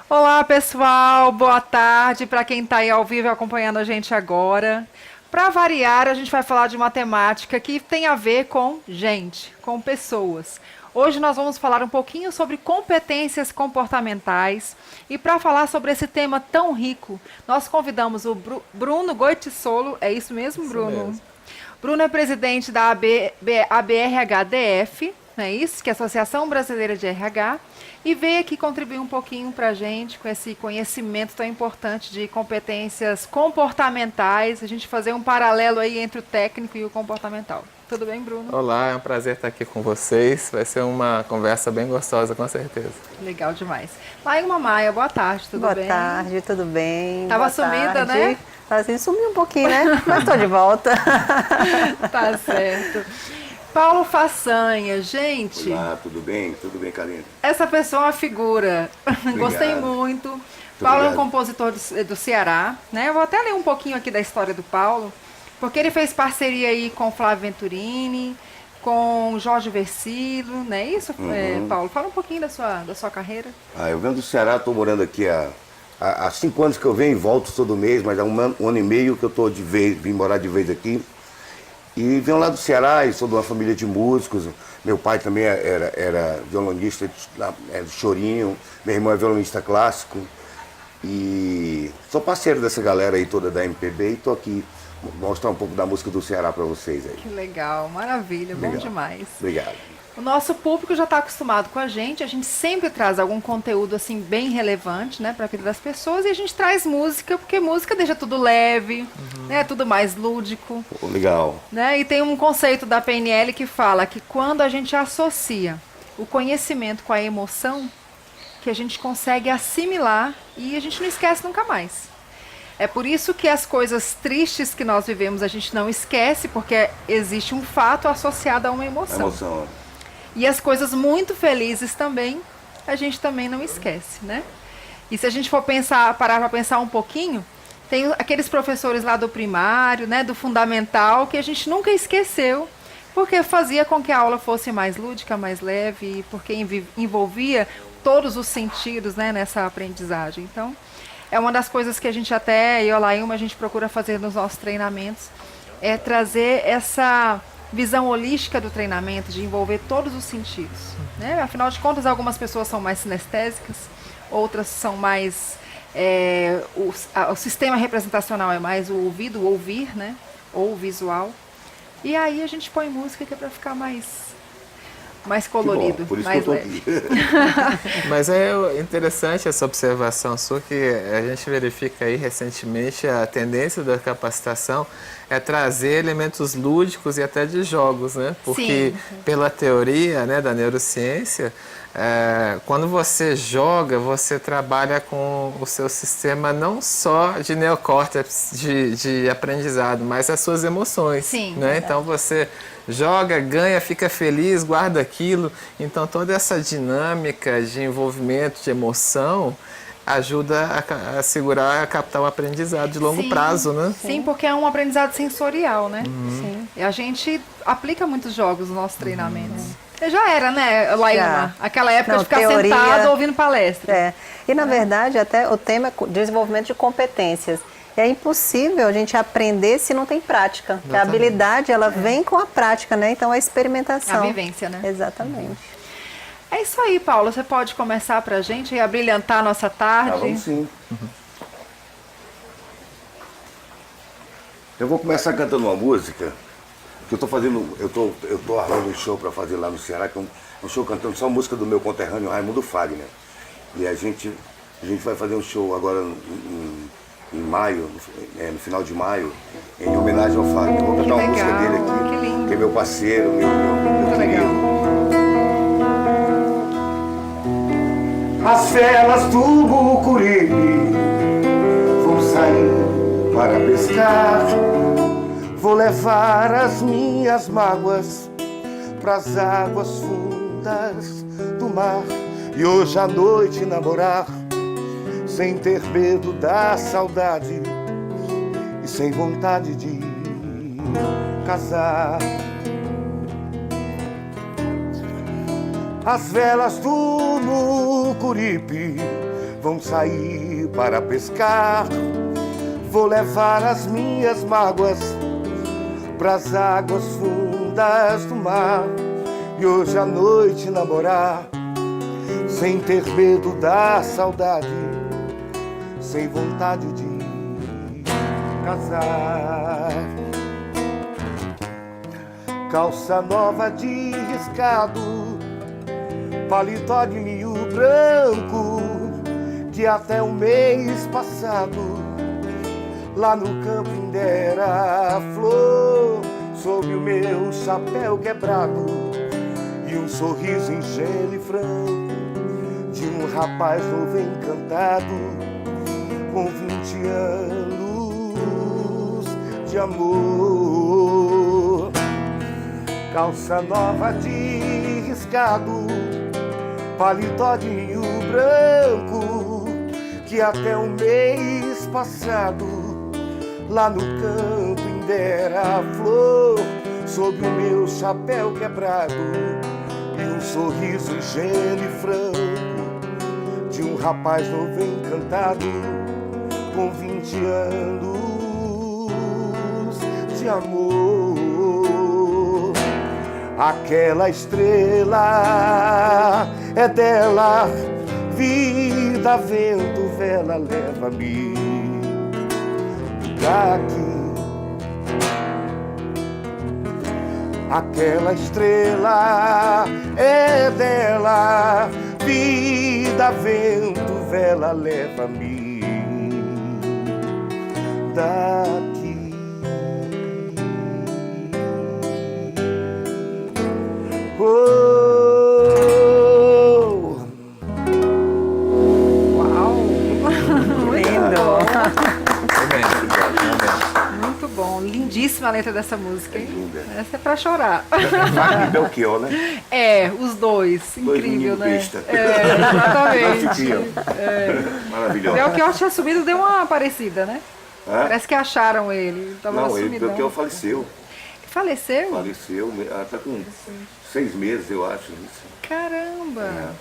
Olá, pessoal. Boa tarde para quem está aí ao vivo acompanhando a gente agora. Para variar, a gente vai falar de uma temática que tem a ver com gente, com pessoas. Hoje nós vamos falar um pouquinho sobre competências comportamentais. E para falar sobre esse tema tão rico, nós convidamos o Bruno Goitisolo. É isso mesmo, Isso Bruno? mesmo. Bruno é presidente da ABRHDF, não é isso? Que é a Associação Brasileira de RH, e veio aqui contribuir um pouquinho para a gente com esse conhecimento tão importante de competências comportamentais, a gente fazer um paralelo aí entre o técnico e o comportamental. Tudo bem, Bruno? Olá, é um prazer estar aqui com vocês. Vai ser uma conversa bem gostosa, com certeza. Legal demais. Laíma Maia, boa tarde, tudo bem? Boa tarde, tudo bem? Tava Boa sumida, tarde. né? Assim, sumi um pouquinho, né? Mas estou de volta. Tá certo. Paulo Façanha, gente. Olá, tudo bem? Tudo bem, Karine? Essa pessoa é uma figura. Gostei muito. Paulo é um obrigado. compositor do Ceará, né? Eu vou até ler um pouquinho aqui da história do Paulo, porque ele fez parceria aí com Flávio Venturini, com Jorge Versilo, não é isso, Paulo? Fala um pouquinho da sua carreira. Eu venho do Ceará, estou morando aqui há 5 anos que eu venho e volto todo mês, mas há um ano e meio que eu tô vim morar de vez aqui. E venho lá do Ceará e sou de uma família de músicos. Meu pai também era violonista de chorinho, meu irmão é violonista clássico. E sou parceiro dessa galera aí toda da MPB e estou aqui mostrar um pouco da música do Ceará para vocês aí. Que legal, maravilha, bom Legal. demais. Obrigado. O nosso público já está acostumado com a gente sempre traz algum conteúdo assim bem relevante, né, para a vida das pessoas, e a gente traz música, porque música deixa tudo leve, né, tudo mais lúdico, Pô, legal. né? E tem um conceito da PNL que fala que quando a gente associa o conhecimento com a emoção, que a gente consegue assimilar e a gente não esquece nunca mais. É por isso que as coisas tristes que nós vivemos a gente não esquece, porque existe um fato associado a uma A emoção. emoção. E as coisas muito felizes também, a gente também não esquece, né? E se a gente for parar para pensar um pouquinho, tem aqueles professores lá do primário, né, do fundamental, que a gente nunca esqueceu, porque fazia com que a aula fosse mais lúdica, mais leve, porque envolvia todos os sentidos, né, nessa aprendizagem. Então, é uma das coisas que a gente até, eu lá a gente procura fazer nos nossos treinamentos, é trazer essa visão holística do treinamento, de envolver todos os sentidos, né? Afinal de contas, algumas pessoas são mais sinestésicas, outras são mais... o sistema representacional é mais o ouvido, o ouvir, né? Ou o visual. E aí a gente põe música que é para ficar mais colorido, Que bom, por isso mais que eu tô leve. aqui. Mas é interessante essa observação sua, que a gente verifica aí recentemente a tendência da capacitação é trazer elementos lúdicos e até de jogos, né? Porque pela teoria, né, da neurociência, quando você joga, você trabalha com o seu sistema não só de neocórtex, de aprendizado, mas as suas emoções. Sim, né? Então você joga, ganha, fica feliz, guarda aquilo. Então toda essa dinâmica de envolvimento, de emoção, ajuda a segurar, a captar o aprendizado de longo prazo, né? Sim, porque é um aprendizado sensorial, né? Sim. E a gente aplica muitos jogos nos nossos treinamentos. Já era, né, Laíma? Aquela época Não, de ficar teoria- sentado ouvindo palestra. É. E, na verdade, até o tema é desenvolvimento de competências. É impossível a gente aprender se não tem prática. Porque a habilidade, ela vem com a prática, né? Então, a experimentação. A vivência, né? Exatamente. É isso aí, Paulo. Você pode começar pra gente e abrilhantar a nossa tarde? Vamos sim. Eu vou começar cantando uma música que eu tô arrumando um show para fazer lá no Ceará, que é um show cantando só música do meu conterrâneo Raimundo Fagner. E a gente vai fazer um show agora em maio, no final de maio, em homenagem ao Fagner. Vou cantar uma música dele aqui, que lindo. que é meu parceiro, meu Muito legal. querido. As velas do Mucuripe vão sair para pescar. Vou levar as minhas mágoas pras águas fundas do mar. E hoje à noite namorar, sem ter medo da saudade e sem vontade de casar. As velas do Mucuripe vão sair para pescar. Vou levar as minhas mágoas pras águas fundas do mar. E hoje à noite namorar, sem ter medo da saudade, sem vontade de casar. Calça nova de riscado, paletó de linho branco, que até o mês passado lá no campo ainda era flor. Sob o meu chapéu quebrado e um sorriso ingênuo e franco de um rapaz novo encantado, com 20 anos de amor. Calça nova de riscado, paletó de linho branco, que até o mês passado lá no campo ainda era flor. Sob o meu chapéu quebrado e um sorriso ingênuo e franco de um rapaz novo encantado, com 20 anos de amor. Aquela estrela é dela, vida, vento, vela, leva-me daqui. Aquela estrela é dela, vida, vento, vela, leva-me daqui. Oh. Uau! Lindo. Muito bom, lindíssima a letra dessa música, hein? linda. Essa é pra chorar. Wagner e Belchior, né? É, os dois, Dois incrível, meninos né? besta. Exatamente. Maravilhoso. Belchior tinha sumido, deu uma parecida, né? Hã? Parece que acharam ele. Tava Não, ele, sumidão. Belchior faleceu. Faleceu? Faleceu, tá com 6 meses, eu acho. Isso. Caramba!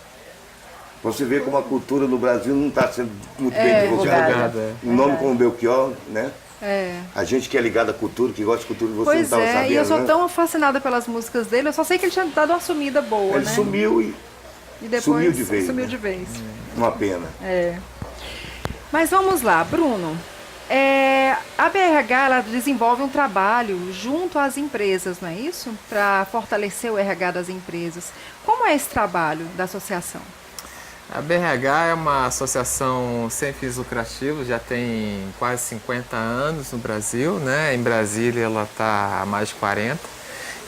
Você vê como a cultura no Brasil não está sendo muito bem divulgada. divulgada. Um nome como Belchior, né? É. A gente que é ligado à cultura, que gosta de cultura, você não Pois estava é, sabendo, e eu sou né? tão fascinada pelas músicas dele, eu só sei que ele tinha dado uma sumida boa, Ele né? sumiu e E depois sumiu de vez, Sumiu né? de vez. uma pena. É. Mas vamos lá, Bruno. A BRH ela desenvolve um trabalho junto às empresas, não é isso? Para fortalecer o RH das empresas. Como é esse trabalho da associação? A BRH é uma associação sem fins lucrativos, já tem quase 50 anos no Brasil, né? Em Brasília ela está há mais de 40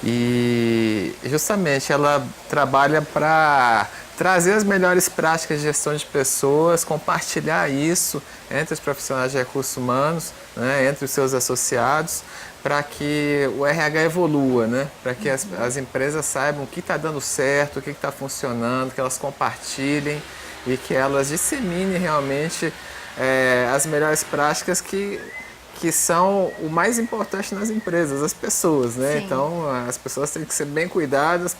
e justamente ela trabalha para trazer as melhores práticas de gestão de pessoas, compartilhar isso entre os profissionais de recursos humanos, né? Entre os seus associados, para que o RH evolua, né? Para que as empresas saibam o que está dando certo, o que está funcionando, que elas compartilhem e que elas disseminem realmente as melhores práticas que são o mais importante nas empresas, as pessoas, né? Sim. Então, as pessoas têm que ser bem cuidadas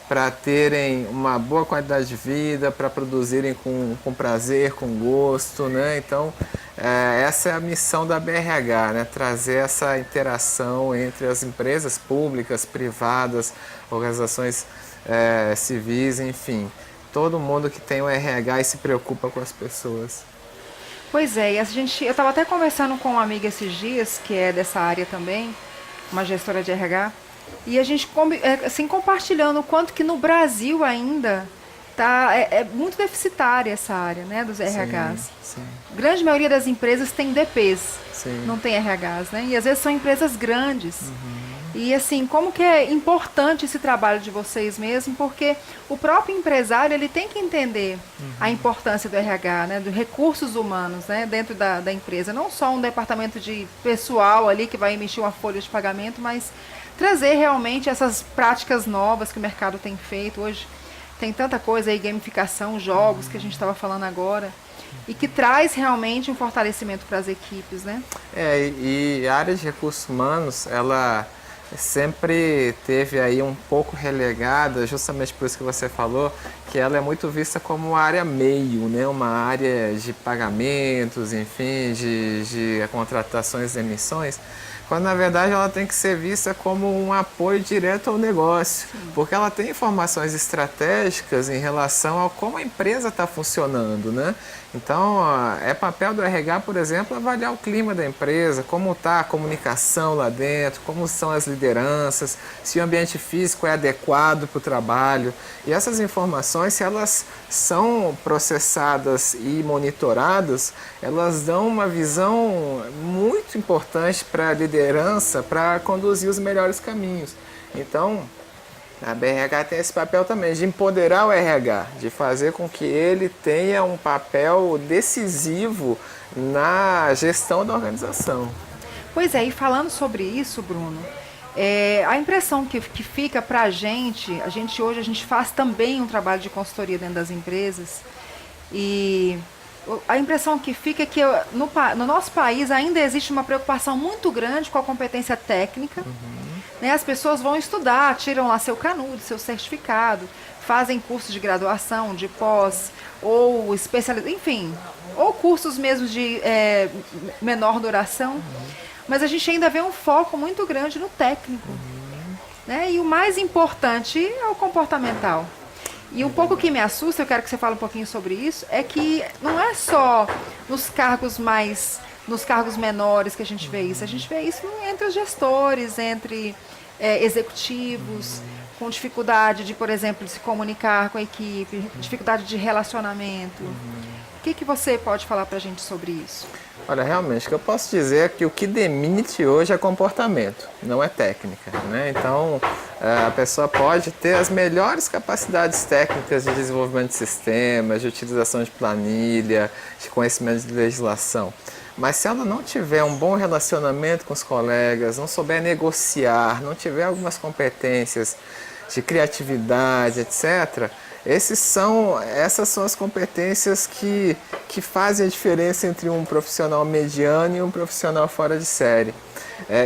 para terem uma boa qualidade de vida, para produzirem com prazer, com gosto, né? Então, essa é a missão da BRH, né? Trazer essa interação entre as empresas públicas, privadas, organizações civis, enfim, todo mundo que tem um RH e se preocupa com as pessoas. Pois é, e eu estava até conversando com uma amiga esses dias, que é dessa área também, uma gestora de RH, e a gente assim, compartilhando o quanto que no Brasil ainda é muito deficitária essa área, né, dos RHs. Sim, A grande maioria das empresas tem DPs, sim. não tem RHs, né? E às vezes são empresas grandes. E assim, como que é importante esse trabalho de vocês mesmo, porque o próprio empresário, ele tem que entender a importância do RH, né, dos recursos humanos, né, dentro da empresa. Não só um departamento de pessoal ali que vai emitir uma folha de pagamento, mas trazer realmente essas práticas novas que o mercado tem feito. Hoje tem tanta coisa aí, gamificação, jogos, que a gente estava falando agora, e que traz realmente um fortalecimento para as equipes, né? E a área de recursos humanos, ela sempre teve aí um pouco relegada, justamente por isso que você falou, que que ela é muito vista como uma área meio, né? Uma área de pagamentos, enfim, de contratações e emissões, quando na verdade ela tem que ser vista como um apoio direto ao negócio, porque ela tem informações estratégicas em relação a como a empresa está funcionando, né? Então, é papel do RH, por exemplo, avaliar o clima da empresa, como está a comunicação lá dentro, como são as lideranças, se o ambiente físico é adequado para o trabalho. E essas informações, se elas são processadas e monitoradas, elas dão uma visão muito importante para a liderança para conduzir os melhores caminhos. Então, a BRH tem esse papel também de empoderar o RH, de fazer com que ele tenha um papel decisivo na gestão da organização. Pois é, e falando sobre isso, Bruno, a impressão que fica para a gente hoje a gente faz também um trabalho de consultoria dentro das empresas, e a impressão que fica é que no nosso país ainda existe uma preocupação muito grande com a competência técnica. Né, as pessoas vão estudar, tiram lá seu canudo, seu certificado, fazem cursos de graduação, de pós, ou especialização, enfim, ou cursos mesmo de menor duração. Mas a gente ainda vê um foco muito grande no técnico. Né, e o mais importante é o comportamental. E um pouco que me assusta, eu quero que você fale um pouquinho sobre isso, é que não é só nos cargos menores que a gente vê isso entre os gestores, entre executivos, com dificuldade de, por exemplo, de se comunicar com a equipe, dificuldade de relacionamento. O que você pode falar para a gente sobre isso? Olha, realmente, o que eu posso dizer é que o que demite hoje é comportamento, não é técnica, né? Então, a pessoa pode ter as melhores capacidades técnicas de desenvolvimento de sistemas, de utilização de planilha, de conhecimento de legislação. Mas se ela não tiver um bom relacionamento com os colegas, não souber negociar, não tiver algumas competências de criatividade, etc., essas são as competências que fazem a diferença entre um profissional mediano e um profissional fora de série.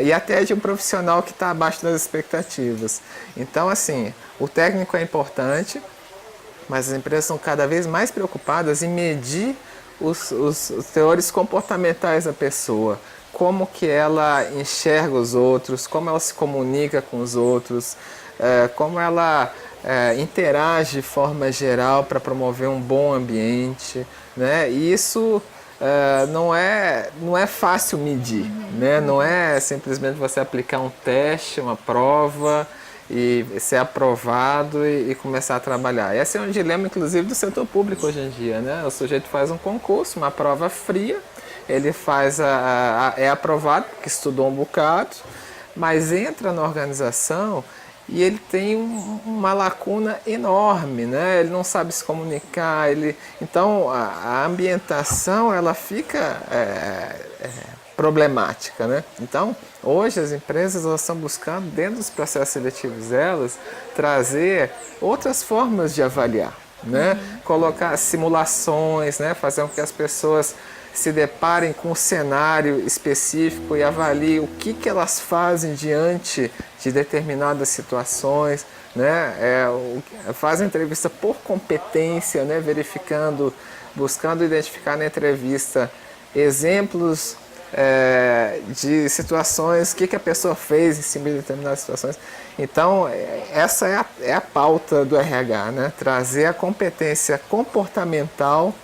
E até de um profissional que está abaixo das expectativas. Então, assim, o técnico é importante, mas as empresas são cada vez mais preocupadas em medir os teores comportamentais da pessoa, como que ela enxerga os outros, como ela se comunica com os outros, como ela interage de forma geral para promover um bom ambiente, né? E isso não é fácil medir, né? Não é simplesmente você aplicar um teste, uma prova e ser aprovado e começar a trabalhar. Esse é um dilema, inclusive, do setor público hoje em dia, né? O sujeito faz um concurso, uma prova fria, ele é aprovado porque estudou um bocado, mas entra na organização e ele tem uma lacuna enorme, né? Ele não sabe se comunicar, então a ambientação ela fica problemática, né? Então, hoje as empresas elas estão buscando, dentro dos processos seletivos delas, trazer outras formas de avaliar, né? Colocar simulações, né? Fazer com que as pessoas se deparem com um cenário específico e avaliem o que elas fazem diante de determinadas situações, né? Fazem entrevista por competência, né? Buscando identificar na entrevista exemplos de situações, o que a pessoa fez em cima de determinadas situações. Então, essa é a pauta do RH, né? Trazer a competência comportamental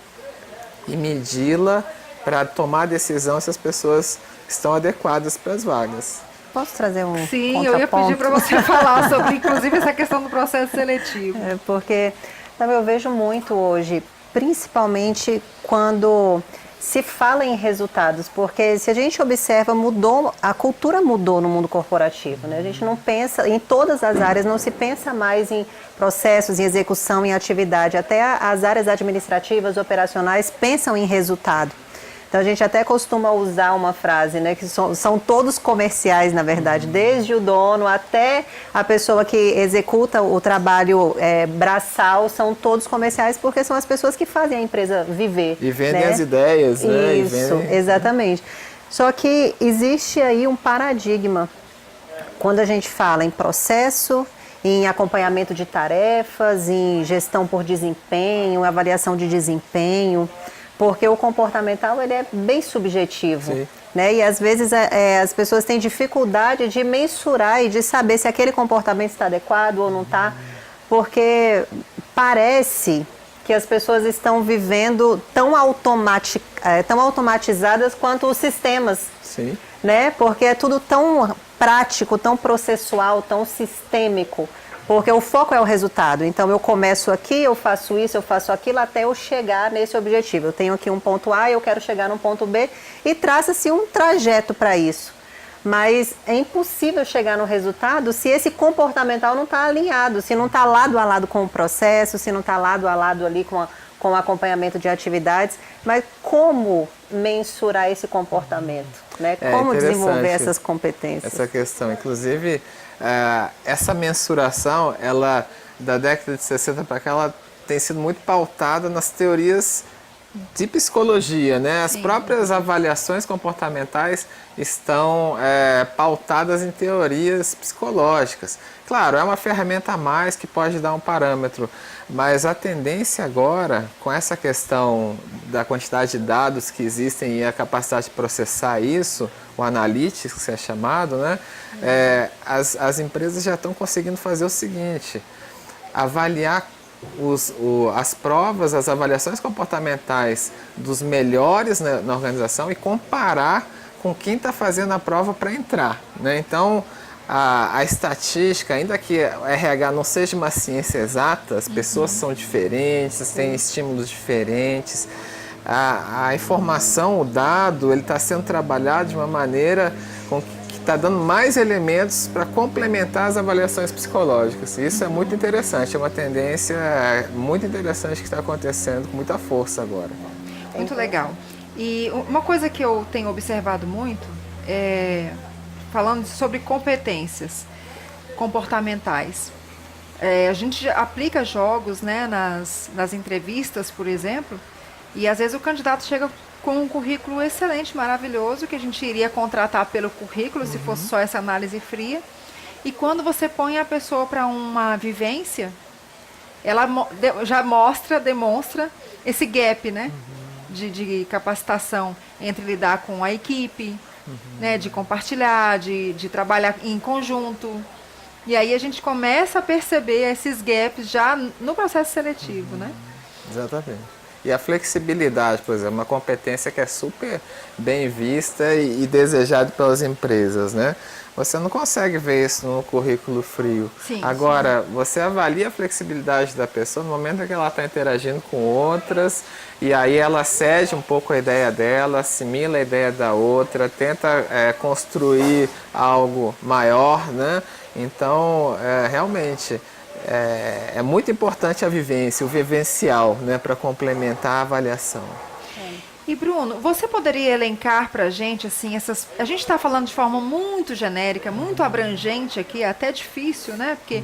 e medi-la para tomar a decisão se as pessoas estão adequadas para as vagas. Posso trazer um Sim, contraponto? eu ia pedir para você falar sobre, inclusive, essa questão do processo seletivo. Porque eu vejo muito hoje, principalmente quando se fala em resultados, porque se a gente observa, a cultura mudou no mundo corporativo, né? A gente não pensa, em todas as áreas, não se pensa mais em processos, em execução, em atividade. Até as áreas administrativas, operacionais, pensam em resultado. Então a gente até costuma usar uma frase, né, que são todos comerciais, na verdade, desde o dono até a pessoa que executa o trabalho braçal, são todos comerciais porque são as pessoas que fazem a empresa viver. E vendem, né? As ideias, né? Isso, exatamente. Só que existe aí um paradigma quando a gente fala em processo em acompanhamento de tarefas, em gestão por desempenho, avaliação de desempenho, porque o comportamental ele é bem subjetivo. Sim. Né? E às vezes as pessoas têm dificuldade de mensurar e de saber se aquele comportamento está adequado ou não está, porque parece que as pessoas estão vivendo tão automatizadas quanto os sistemas. Sim. Né? Porque é tudo tão prático, tão processual, tão sistêmico. Porque o foco é o resultado. Então, eu começo aqui, eu faço isso, eu faço aquilo, até eu chegar nesse objetivo. Eu tenho aqui um ponto A, eu quero chegar no ponto B, e traça-se um trajeto para isso. Mas é impossível chegar no resultado se esse comportamental não está alinhado, se não está lado a lado com o processo, se não está lado a lado ali com o acompanhamento de atividades. Mas como mensurar esse comportamento? Né? Como desenvolver essas competências? Essa questão. Inclusive, essa mensuração, ela, da década de 60 para cá, ela tem sido muito pautada nas teorias de psicologia, né? As próprias avaliações comportamentais estão pautadas em teorias psicológicas. Claro, é uma ferramenta a mais que pode dar um parâmetro, mas a tendência agora, com essa questão da quantidade de dados que existem e a capacidade de processar isso, o analytics, que é chamado, né? As empresas já estão conseguindo fazer o seguinte: avaliar as provas, as avaliações comportamentais dos melhores na organização e comparar com quem está fazendo a prova para entrar, né? Então, a estatística, ainda que o RH não seja uma ciência exata, as pessoas são diferentes, têm estímulos diferentes, a informação, o dado, ele está sendo trabalhado de uma maneira que está dando mais elementos para complementar as avaliações psicológicas. Isso é muito interessante, é uma tendência muito interessante que está acontecendo com muita força agora. Muito legal. E uma coisa que eu tenho observado muito falando sobre competências comportamentais. A gente aplica jogos, né, nas entrevistas, por exemplo, e às vezes o candidato chega com um currículo excelente, maravilhoso, que a gente iria contratar pelo currículo, se fosse só essa análise fria. E quando você põe a pessoa para uma vivência, ela já demonstra esse gap, né, de capacitação entre lidar com a equipe, né, de compartilhar, de trabalhar em conjunto. E aí a gente começa a perceber esses gaps já no processo seletivo, né? Exatamente. E a flexibilidade, por exemplo, uma competência que é super bem vista e desejada pelas empresas, né? Você não consegue ver isso no currículo frio. Sim, agora, você avalia a flexibilidade da pessoa no momento em que ela está interagindo com outras, e aí ela cede um pouco a ideia dela, assimila a ideia da outra, tenta construir algo maior, né? Então, realmente, é muito importante a vivência, o vivencial, né, para complementar a avaliação. E Bruno, você poderia elencar para a gente, assim, a gente está falando de forma muito genérica, muito abrangente aqui, até difícil, né? Porque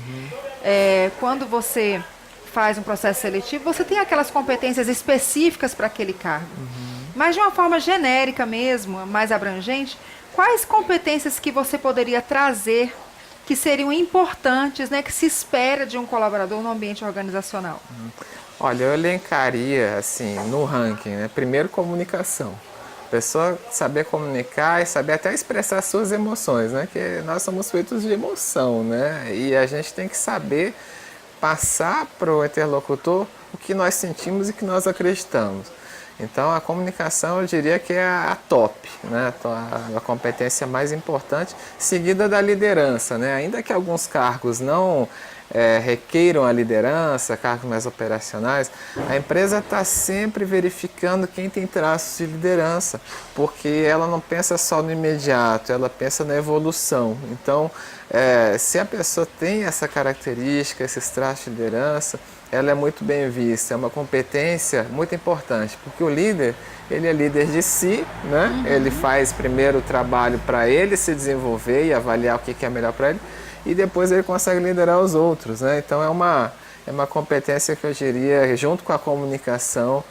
quando você faz um processo seletivo, você tem aquelas competências específicas para aquele cargo. Mas de uma forma genérica mesmo, mais abrangente, quais competências que você poderia trazer que seriam importantes, né, que se espera de um colaborador no ambiente organizacional? Olha, eu elencaria, assim, no ranking, né? Primeiro, comunicação. A pessoa saber comunicar e saber até expressar suas emoções, né? Que nós somos feitos de emoção, né? E a gente tem que saber passar para o interlocutor o que nós sentimos e que nós acreditamos. Então, a comunicação, eu diria que é a top, né? A competência mais importante, seguida da liderança, né? Ainda que alguns cargos não requeiram a liderança, cargos mais operacionais, a empresa está sempre verificando quem tem traços de liderança, porque ela não pensa só no imediato, ela pensa na evolução. Então, se a pessoa tem essa característica, esses traços de liderança, ela é muito bem vista, é uma competência muito importante, porque o líder, ele é líder de si, né? Ele faz primeiro o trabalho para ele se desenvolver e avaliar o que é melhor para ele, e depois ele consegue liderar os outros, né? Então é uma competência que eu diria, junto com a comunicação,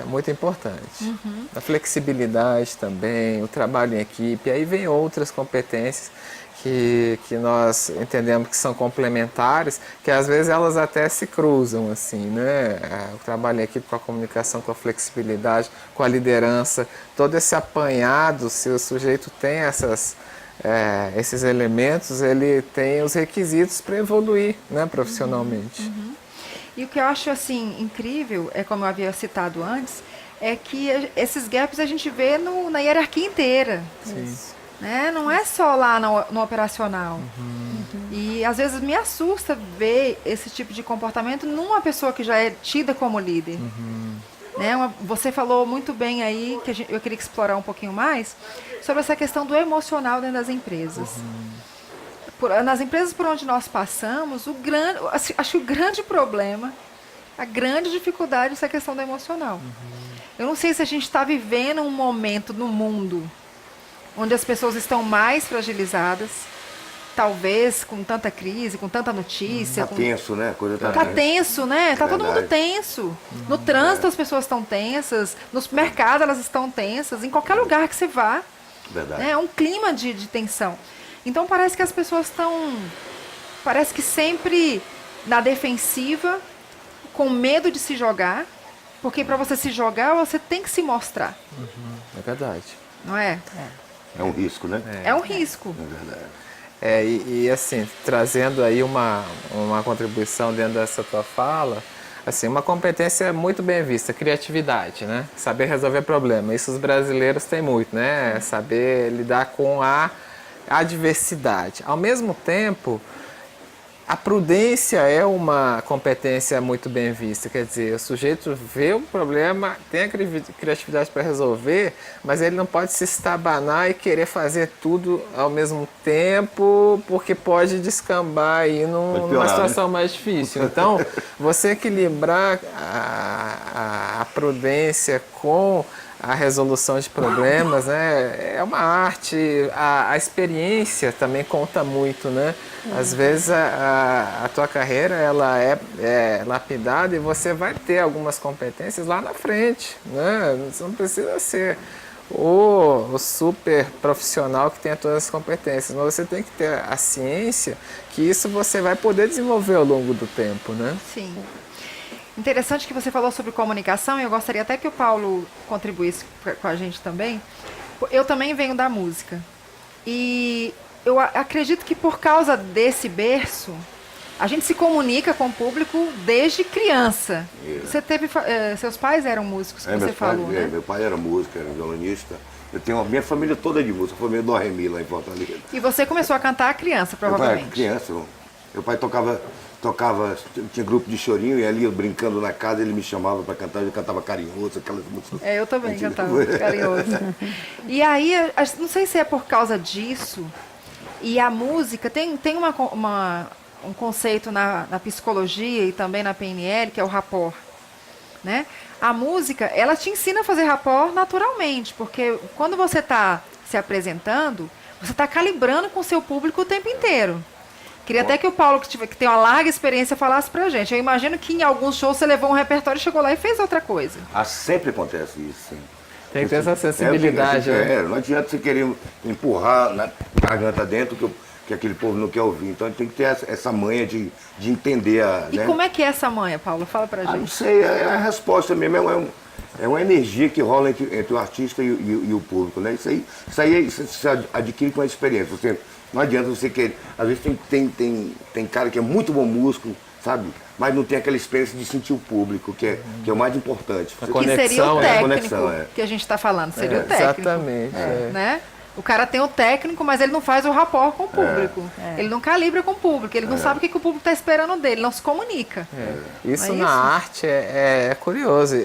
muito importante. A flexibilidade também, o trabalho em equipe, aí vem outras competências que nós entendemos que são complementares, que às vezes elas até se cruzam, assim, né? O trabalho em equipe com a comunicação, com a flexibilidade, com a liderança, todo esse apanhado, se o sujeito tem esses elementos, ele tem os requisitos para evoluir, né, profissionalmente. E o que eu acho assim incrível, como eu havia citado antes, é que esses gaps a gente vê na hierarquia inteira. Né? Não é só lá no operacional. E às vezes me assusta ver esse tipo de comportamento numa pessoa que já é tida como líder. Né? Você falou muito bem aí, que eu queria explorar um pouquinho mais, sobre essa questão do emocional dentro das empresas. Nas empresas por onde nós passamos, acho que o grande problema, a grande dificuldade é essa questão do emocional. Eu não sei se a gente está vivendo um momento no mundo onde as pessoas estão mais fragilizadas, talvez com tanta crise, com tanta notícia. Tá tenso, né? A coisa tá tenso, né? Tá todo mundo tenso. No trânsito as pessoas estão tensas, no supermercado elas estão tensas, em qualquer lugar que você vá. Verdade. Né? É um clima de tensão. Então parece que as pessoas estão, parece que sempre na defensiva, com medo de se jogar, porque para você se jogar, você tem que se mostrar. É verdade. Não é? É um risco, né? É um risco. É verdade. E assim, trazendo aí uma contribuição dentro dessa tua fala, assim, uma competência muito bem vista, criatividade, né? Saber resolver problema. Isso os brasileiros têm muito, né? Saber lidar com a adversidade. Ao mesmo tempo, a prudência é uma competência muito bem vista, quer dizer, o sujeito vê o problema, tem a criatividade para resolver, mas ele não pode se estabanar e querer fazer tudo ao mesmo tempo, porque pode descambar aí numa situação mais difícil. Então, você equilibrar a prudência com a resolução de problemas, né, é uma arte, a experiência também conta muito, né? Às vezes a tua carreira ela é lapidada e você vai ter algumas competências lá na frente, né? Você não precisa ser o super profissional que tenha todas as competências, mas você tem que ter a ciência que isso você vai poder desenvolver ao longo do tempo, né? Sim. Interessante que você falou sobre comunicação, e eu gostaria até que o Paulo contribuísse com a gente também. Eu também venho da música. E eu acredito que por causa desse berço, a gente se comunica com o público desde criança. Você teve, seus pais eram músicos, que você falou, né? Meu pai era músico, era violonista. Eu tenho a minha família toda de música, a família do Remi lá em Fortaleza. E você começou a cantar criança, provavelmente. Meu pai era criança. Meu pai tocava, tinha grupo de chorinho, e ali eu brincando na casa, ele me chamava para cantar, eu cantava Carinhoso, aquelas músicas. Eu também cantava Carinhoso. E aí, não sei se é por causa disso, e a música, tem um conceito na psicologia e também na PNL, que é o rapport, né? A música, ela te ensina a fazer rapport naturalmente, porque quando você está se apresentando, você está calibrando com o seu público o tempo inteiro. Queria até que o Paulo, que tem uma larga experiência, falasse pra gente. Eu imagino que em alguns shows você levou um repertório, chegou lá e fez outra coisa. Sempre acontece isso, sim. Tem que ter essa sensibilidade. Não adianta você querer empurrar na garganta dentro que aquele povo não quer ouvir. Então tem que ter essa manha de entender. E como é que é essa manha, Paulo? Fala pra gente. Não sei, é a resposta mesmo. É uma energia que rola entre o artista e o público, né? Isso aí você adquire com a experiência. Não adianta você querer. Às vezes tem cara que é muito bom músico, sabe? Mas não tem aquela experiência de sentir o público, que é o mais importante. Que seria o técnico que a gente está falando. Seria o técnico. Exatamente. Né? O cara tem o técnico, mas ele não faz o rapport com o público. Ele não calibra com o público, ele não sabe o que o público está esperando dele, não se comunica. Isso na arte é curioso.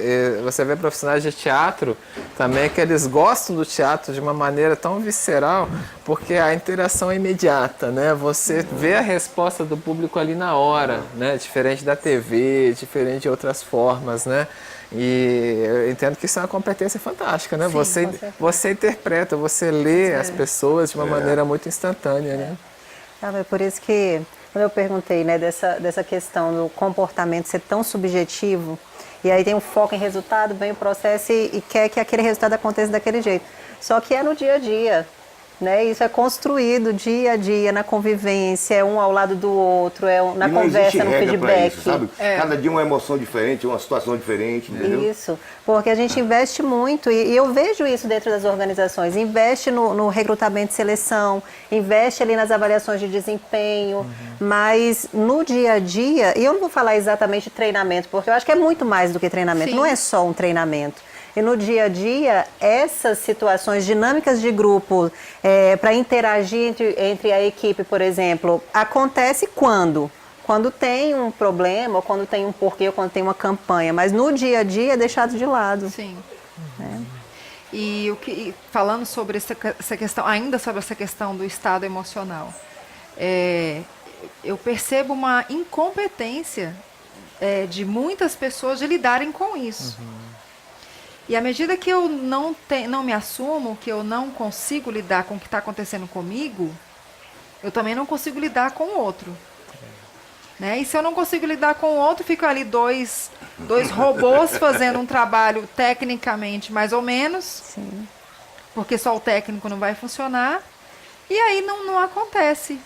Você vê profissionais de teatro também que eles gostam do teatro de uma maneira tão visceral, porque a interação é imediata, né? Você vê a resposta do público ali na hora, né? Diferente da TV, diferente de outras formas, né? E eu entendo que isso é uma competência fantástica, né? Sim, você interpreta, você lê as pessoas de uma maneira muito instantânea, né? É por isso que, quando eu perguntei, né, dessa questão do comportamento ser tão subjetivo, E aí tem um foco em resultado, vem o processo e quer que aquele resultado aconteça daquele jeito. Só que é no dia a dia. Né? Isso é construído dia a dia, na convivência, é um ao lado do outro, na conversa, no feedback. Isso, sabe? Cada dia uma emoção diferente, uma situação diferente, entendeu? Isso, porque a gente investe muito, e eu vejo isso dentro das organizações, investe no recrutamento e seleção, investe ali nas avaliações de desempenho, mas no dia a dia, e eu não vou falar exatamente de treinamento, porque eu acho que é muito mais do que treinamento, Sim. não é só um treinamento. E no dia a dia, essas situações, dinâmicas de grupo, para interagir entre a equipe, por exemplo, acontece quando? Quando tem um problema, ou quando tem um porquê, ou quando tem uma campanha. Mas no dia a dia é deixado de lado. Sim. E falando sobre essa questão, ainda sobre essa questão do estado emocional, eu percebo uma incompetência de muitas pessoas de lidarem com isso. E à medida que eu não me assumo, que eu não consigo lidar com o que está acontecendo comigo, eu também não consigo lidar com o outro. Né? E se eu não consigo lidar com o outro, ficam ali dois robôs fazendo um trabalho tecnicamente mais ou menos, Sim. porque só o técnico não vai funcionar, e aí não acontece.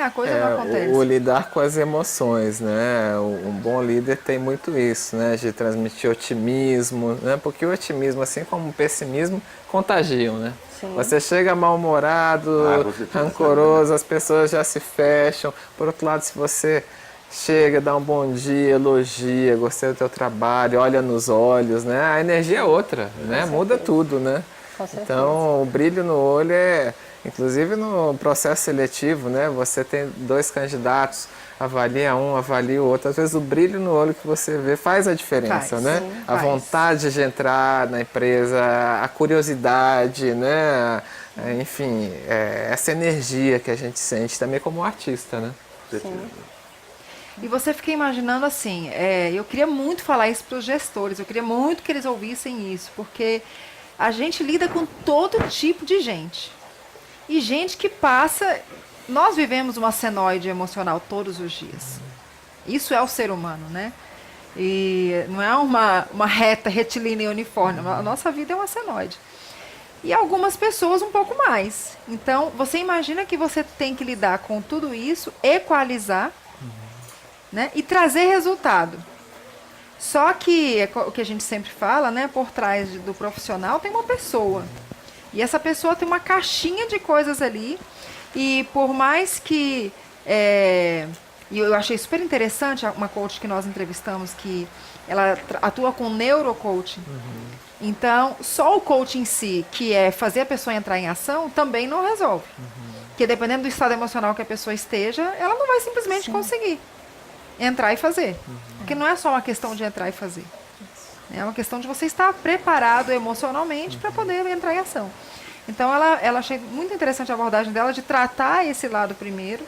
A coisa não acontece. O lidar com as emoções, né? Um bom líder tem muito isso, né? De transmitir otimismo, né? Porque o otimismo, assim como o pessimismo, contagiam, né? Sim. Você chega mal-humorado, rancoroso, as pessoas já se fecham. Por outro lado, se você chega, dá um bom dia, elogia, gostei do teu trabalho, olha nos olhos, né? A energia é outra, né? Muda tudo, né? Com certeza. Então, o brilho no olho inclusive no processo seletivo, né? Você tem 2 candidatos, avalia um, avalia o outro. Às vezes o brilho no olho que você vê faz a diferença, né? Sim, a vontade de entrar na empresa, a curiosidade, né? Enfim, essa energia que a gente sente também como artista, né? Sim. E você fica imaginando assim, eu queria muito falar isso para os gestores, eu queria muito que eles ouvissem isso, porque a gente lida com todo tipo de gente. E gente que passa... Nós vivemos uma senoide emocional todos os dias. Isso é o ser humano, né? E não é uma reta retilínea e uniforme. A nossa vida é uma senoide. E algumas pessoas um pouco mais. Então, você imagina que você tem que lidar com tudo isso, equalizar, né? E trazer resultado. Só que, o que a gente sempre fala, né? Por trás do profissional tem uma pessoa. E essa pessoa tem uma caixinha de coisas ali. E por mais que... E eu achei super interessante uma coach que nós entrevistamos, que ela atua com neurocoaching. Então, só o coaching em si, que é fazer a pessoa entrar em ação, também não resolve. Porque dependendo do estado emocional que a pessoa esteja, ela não vai simplesmente conseguir entrar e fazer. Porque não é só uma questão de entrar e fazer. É uma questão de você estar preparado emocionalmente para poder entrar em ação. Então, ela achei muito interessante a abordagem dela de tratar esse lado primeiro,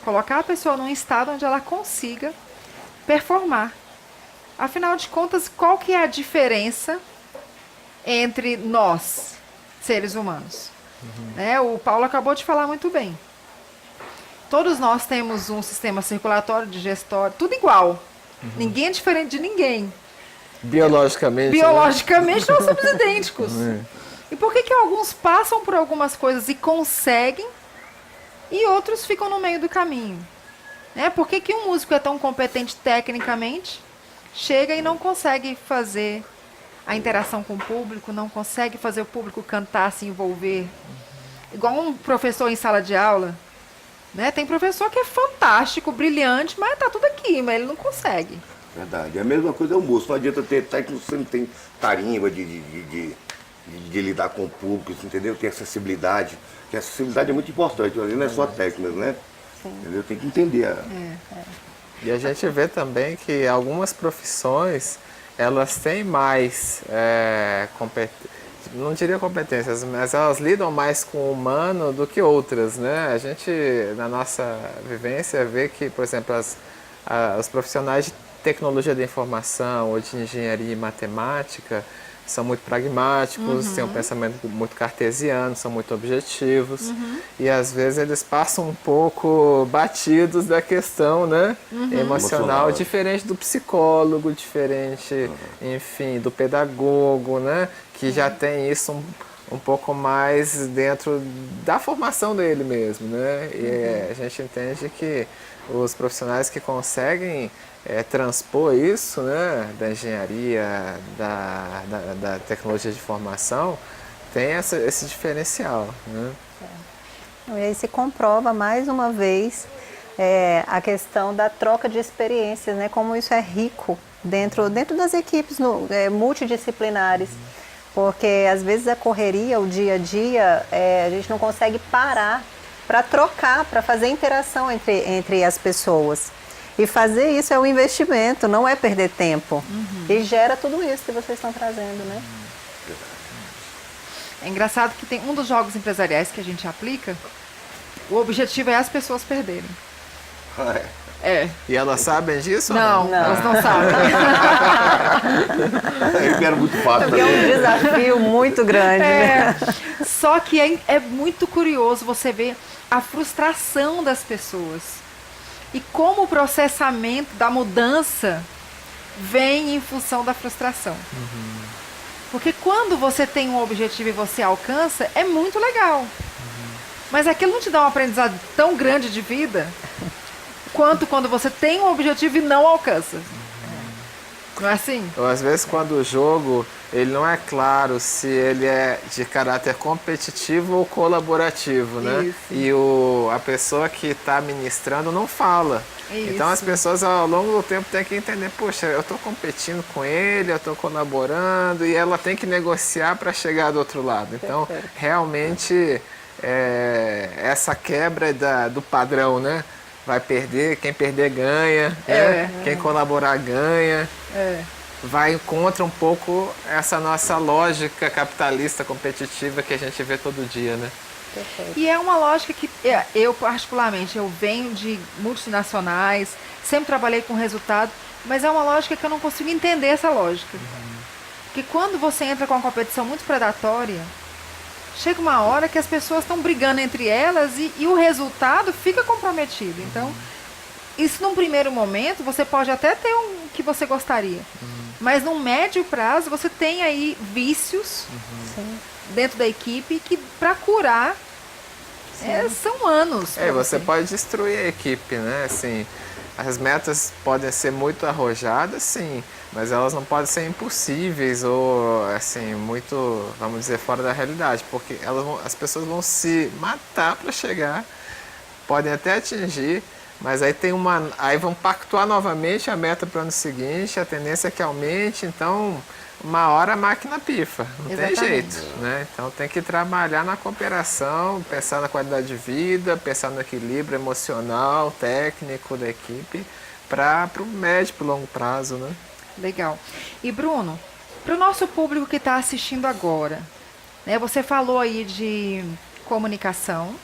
colocar a pessoa num estado onde ela consiga performar. Afinal de contas, qual que é a diferença entre nós, seres humanos? O Paulo acabou de falar muito bem. Todos nós temos um sistema circulatório, digestório, tudo igual. Ninguém é diferente de ninguém. Biologicamente. Biologicamente, nós somos idênticos. E por que alguns passam por algumas coisas e conseguem e outros ficam no meio do caminho? Por que um músico é tão competente tecnicamente, chega e não consegue fazer a interação com o público, não consegue fazer o público cantar, se envolver? Igual um professor em sala de aula, né? Tem professor que é fantástico, brilhante, mas tá tudo aqui, mas ele não consegue. Verdade. A mesma coisa é o músico. Não adianta ter técnico se você não tem tarimba de lidar com o público, entendeu? Tem acessibilidade. Que a acessibilidade é muito importante, não é só técnica, né? Entendeu? Tem que entender. E a gente vê também que algumas profissões, elas têm mais não diria competências, mas elas lidam mais com o humano do que outras, né? A gente, na nossa vivência, vê que, por exemplo, os profissionais de tecnologia da informação ou de engenharia e matemática, são muito pragmáticos, têm um pensamento muito cartesiano, são muito objetivos e às vezes eles passam um pouco batidos da questão, né, emocional, diferente do psicólogo, diferente, enfim, do pedagogo, né, que já tem isso um pouco mais dentro da formação dele mesmo, né, e a gente entende que os profissionais que conseguem transpor isso, né, da engenharia, da tecnologia de informação, tem esse diferencial, né? E aí se comprova mais uma vez a questão da troca de experiências, né, como isso é rico dentro das equipes multidisciplinares, porque às vezes a correria, o dia a dia, a gente não consegue parar para trocar, para fazer interação entre as pessoas. E fazer isso é um investimento, não é perder tempo. E gera tudo isso que vocês estão trazendo, né? É engraçado que tem um dos jogos empresariais que a gente aplica, o objetivo é as pessoas perderem. É. E elas sabem disso? Não, elas não sabem. Eu quero muito fácil Porque é um desafio muito grande, né? Só que é muito curioso você ver a frustração das pessoas. E como o processamento da mudança vem em função da frustração. Porque quando você tem um objetivo e você alcança, é muito legal. Mas aquilo não te dá um aprendizado tão grande de vida quanto quando você tem um objetivo e não alcança. Não é assim? Ou às vezes quando o jogo ele não é claro se ele é de caráter competitivo ou colaborativo, né? Isso. E a pessoa que está ministrando não fala. Isso. Então as pessoas ao longo do tempo têm que entender, poxa, eu estou competindo com ele, eu estou colaborando, e ela tem que negociar para chegar do outro lado. Então, realmente, essa quebra do padrão, né? Vai perder, quem perder ganha, né? Quem colaborar ganha. Vai contra um pouco essa nossa lógica capitalista competitiva que a gente vê todo dia, né? E é uma lógica que eu particularmente, eu venho de multinacionais, sempre trabalhei com resultado, mas é uma lógica que eu não consigo entender essa lógica. Porque quando você entra com uma competição muito predatória, chega uma hora que as pessoas estão brigando entre elas e o resultado fica comprometido. Então, isso num primeiro momento, você pode até ter um que você gostaria. Mas num médio prazo, você tem aí vícios dentro da equipe que para curar são anos. Você pode destruir a equipe, né? Assim, as metas podem ser muito arrojadas, sim, mas elas não podem ser impossíveis ou, assim, muito, vamos dizer, fora da realidade, porque as pessoas vão se matar para chegar, podem até atingir, mas aí vão pactuar novamente a meta para o ano seguinte, a tendência é que aumente, então uma hora a máquina pifa, não tem jeito, né? Então tem que trabalhar na cooperação, pensar na qualidade de vida, pensar no equilíbrio emocional, técnico da equipe, para o médio e longo prazo, né? Legal. E Bruno, para o nosso público que está assistindo agora, né, você falou aí de comunicação,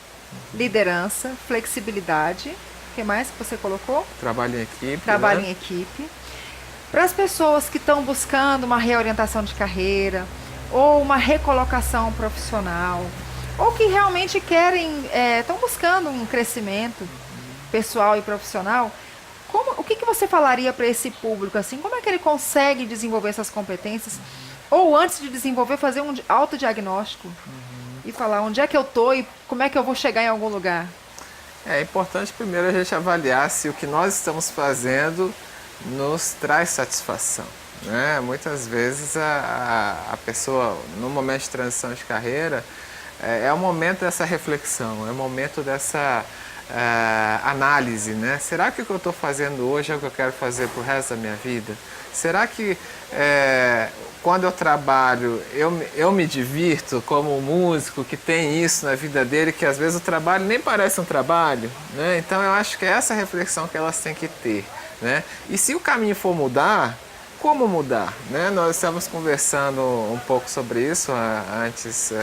liderança, flexibilidade. O que mais que você colocou? Trabalho em equipe. Trabalho né? em equipe. Para as pessoas que estão buscando uma reorientação de carreira, ou uma recolocação profissional, ou que realmente estão buscando um crescimento pessoal e profissional, o que você falaria para esse público? Assim, como é que ele consegue desenvolver essas competências? Ou antes de desenvolver, fazer um autodiagnóstico e falar onde é que eu estou e como é que eu vou chegar em algum lugar? É importante primeiro a gente avaliar se o que nós estamos fazendo nos traz satisfação, né? Muitas vezes a pessoa, no momento de transição de carreira, é o momento dessa reflexão, é o momento dessa análise, né? Será que o que eu estou fazendo hoje é o que eu quero fazer para o resto da minha vida? Será que quando eu trabalho, eu me divirto como um músico que tem isso na vida dele, que às vezes o trabalho nem parece um trabalho, né? Então eu acho que é essa reflexão que elas têm que ter, né? E se o caminho for mudar, como mudar, né? Nós estávamos conversando um pouco sobre isso antes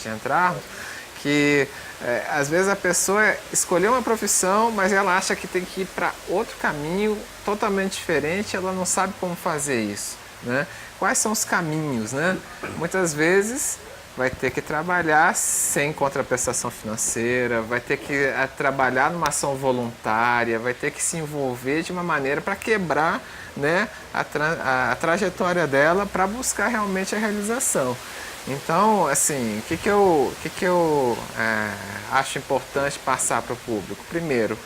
de entrarmos, que às vezes a pessoa escolheu uma profissão, mas ela acha que tem que ir para outro caminho totalmente diferente, ela não sabe como fazer isso. né? Quais são os caminhos, né? Muitas vezes vai ter que trabalhar sem contraprestação financeira, vai ter que trabalhar numa ação voluntária, vai ter que se envolver de uma maneira para quebrar, né, a trajetória dela para buscar realmente a realização. Então, assim, o que eu acho importante passar para o público? Primeiro,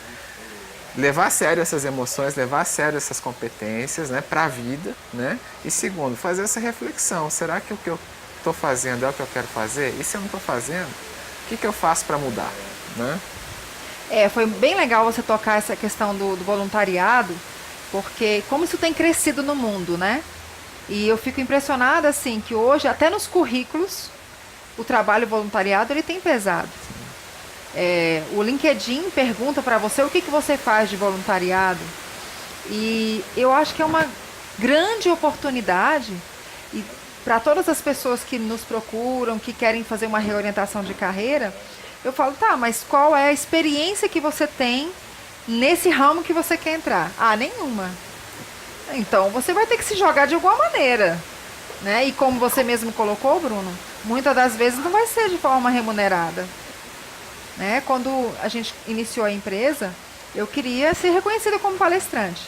levar a sério essas emoções, levar a sério essas competências, né, para a vida, né? E segundo, fazer essa reflexão. Será que o que eu estou fazendo é o que eu quero fazer? E se eu não estou fazendo, o que eu faço para mudar, né? Foi bem legal você tocar essa questão do voluntariado, porque como isso tem crescido no mundo, né? E eu fico impressionada, assim, que hoje, até nos currículos, o trabalho voluntariado, ele tem pesado. O LinkedIn pergunta para você o que você faz de voluntariado. E eu acho que é uma grande oportunidade para todas as pessoas que nos procuram, que querem fazer uma reorientação de carreira. Eu falo, tá, mas qual é a experiência que você tem nesse ramo que você quer entrar? Ah, nenhuma. Então você vai ter que se jogar de alguma maneira, né? E como você mesmo colocou, Bruno, muitas das vezes não vai ser de forma remunerada, né? Quando a gente iniciou a empresa, eu queria ser reconhecida como palestrante,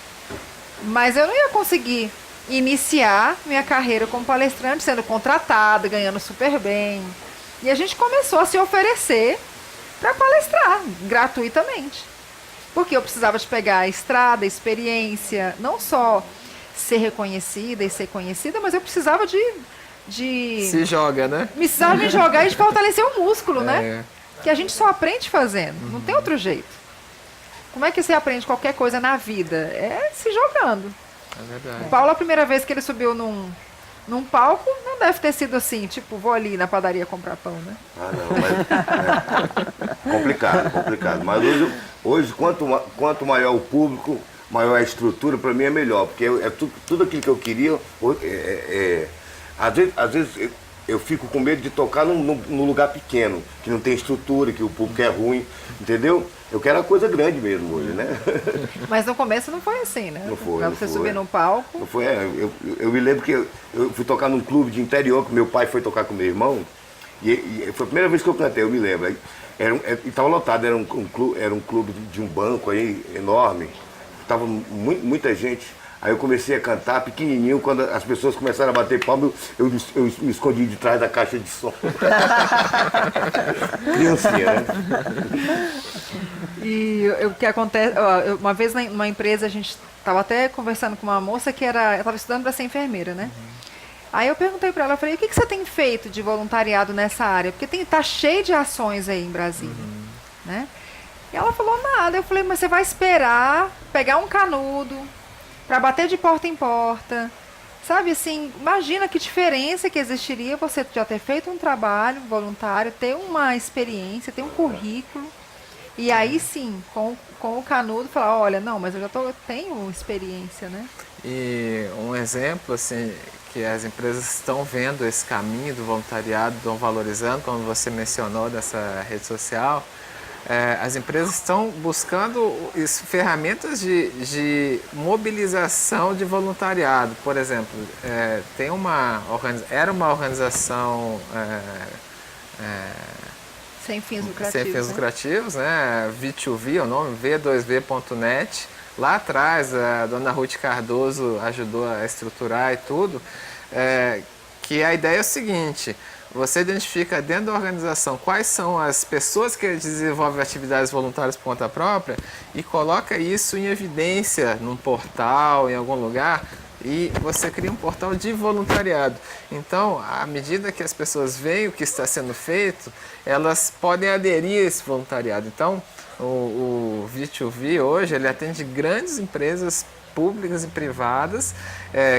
mas eu não ia conseguir iniciar minha carreira como palestrante sendo contratada, ganhando super bem. E a gente começou a se oferecer para palestrar gratuitamente. Porque eu precisava de pegar a estrada, a experiência, não só ser reconhecida e ser conhecida, mas eu precisava de Se joga, né? precisava me jogar e de fortalecer o músculo, né? Que a gente só aprende fazendo, não tem outro jeito. Como é que você aprende qualquer coisa na vida? É se jogando. É verdade. O Paulo, a primeira vez que ele subiu num palco, não deve ter sido assim, tipo, vou ali na padaria comprar pão, né? Ah, não, mas complicado. Mas hoje quanto maior o público, maior a estrutura, para mim é melhor, porque tudo aquilo que eu queria. Às vezes eu fico com medo de tocar num lugar pequeno, que não tem estrutura, que o público é ruim, entendeu? Eu quero a coisa grande mesmo hoje, né? Mas no começo não foi assim, né? Não foi. Pra você subir num palco. Não foi, eu me lembro que eu fui tocar num clube de interior, que meu pai foi tocar com meu irmão, e foi a primeira vez que eu cantei, eu me lembro. E estava lotado, era um clube de um banco aí, enorme, estava muita gente. Aí eu comecei a cantar pequenininho, quando as pessoas começaram a bater palma, eu me escondi de trás da caixa de som. Criancinha, né? E o que acontece, uma vez numa empresa, a gente estava até conversando com uma moça que estava estudando para ser enfermeira, né? Aí eu perguntei para ela, eu falei, o que você tem feito de voluntariado nessa área? Porque tá cheio de ações aí em Brasília, né? E ela falou, nada. Eu falei, mas você vai esperar pegar um canudo para bater de porta em porta, sabe, assim, imagina que diferença que existiria você já ter feito um trabalho voluntário, ter uma experiência, ter um currículo, e aí sim, com o canudo, falar, olha, não, mas eu tenho experiência, né? E um exemplo, assim, que as empresas estão vendo esse caminho do voluntariado, estão valorizando, como você mencionou dessa rede social, as empresas estão buscando ferramentas de mobilização de voluntariado. Por exemplo, era uma organização sem fins lucrativos. Sem fins lucrativos, né? V2V é o nome, V2V.net. Lá atrás, a dona Ruth Cardoso ajudou a estruturar e tudo. Que a ideia é o seguinte: você identifica dentro da organização quais são as pessoas que desenvolvem atividades voluntárias por conta própria e coloca isso em evidência num portal, em algum lugar, e você cria um portal de voluntariado. Então, à medida que as pessoas veem o que está sendo feito, elas podem aderir a esse voluntariado. Então, o V2V hoje, ele atende grandes empresas públicas e privadas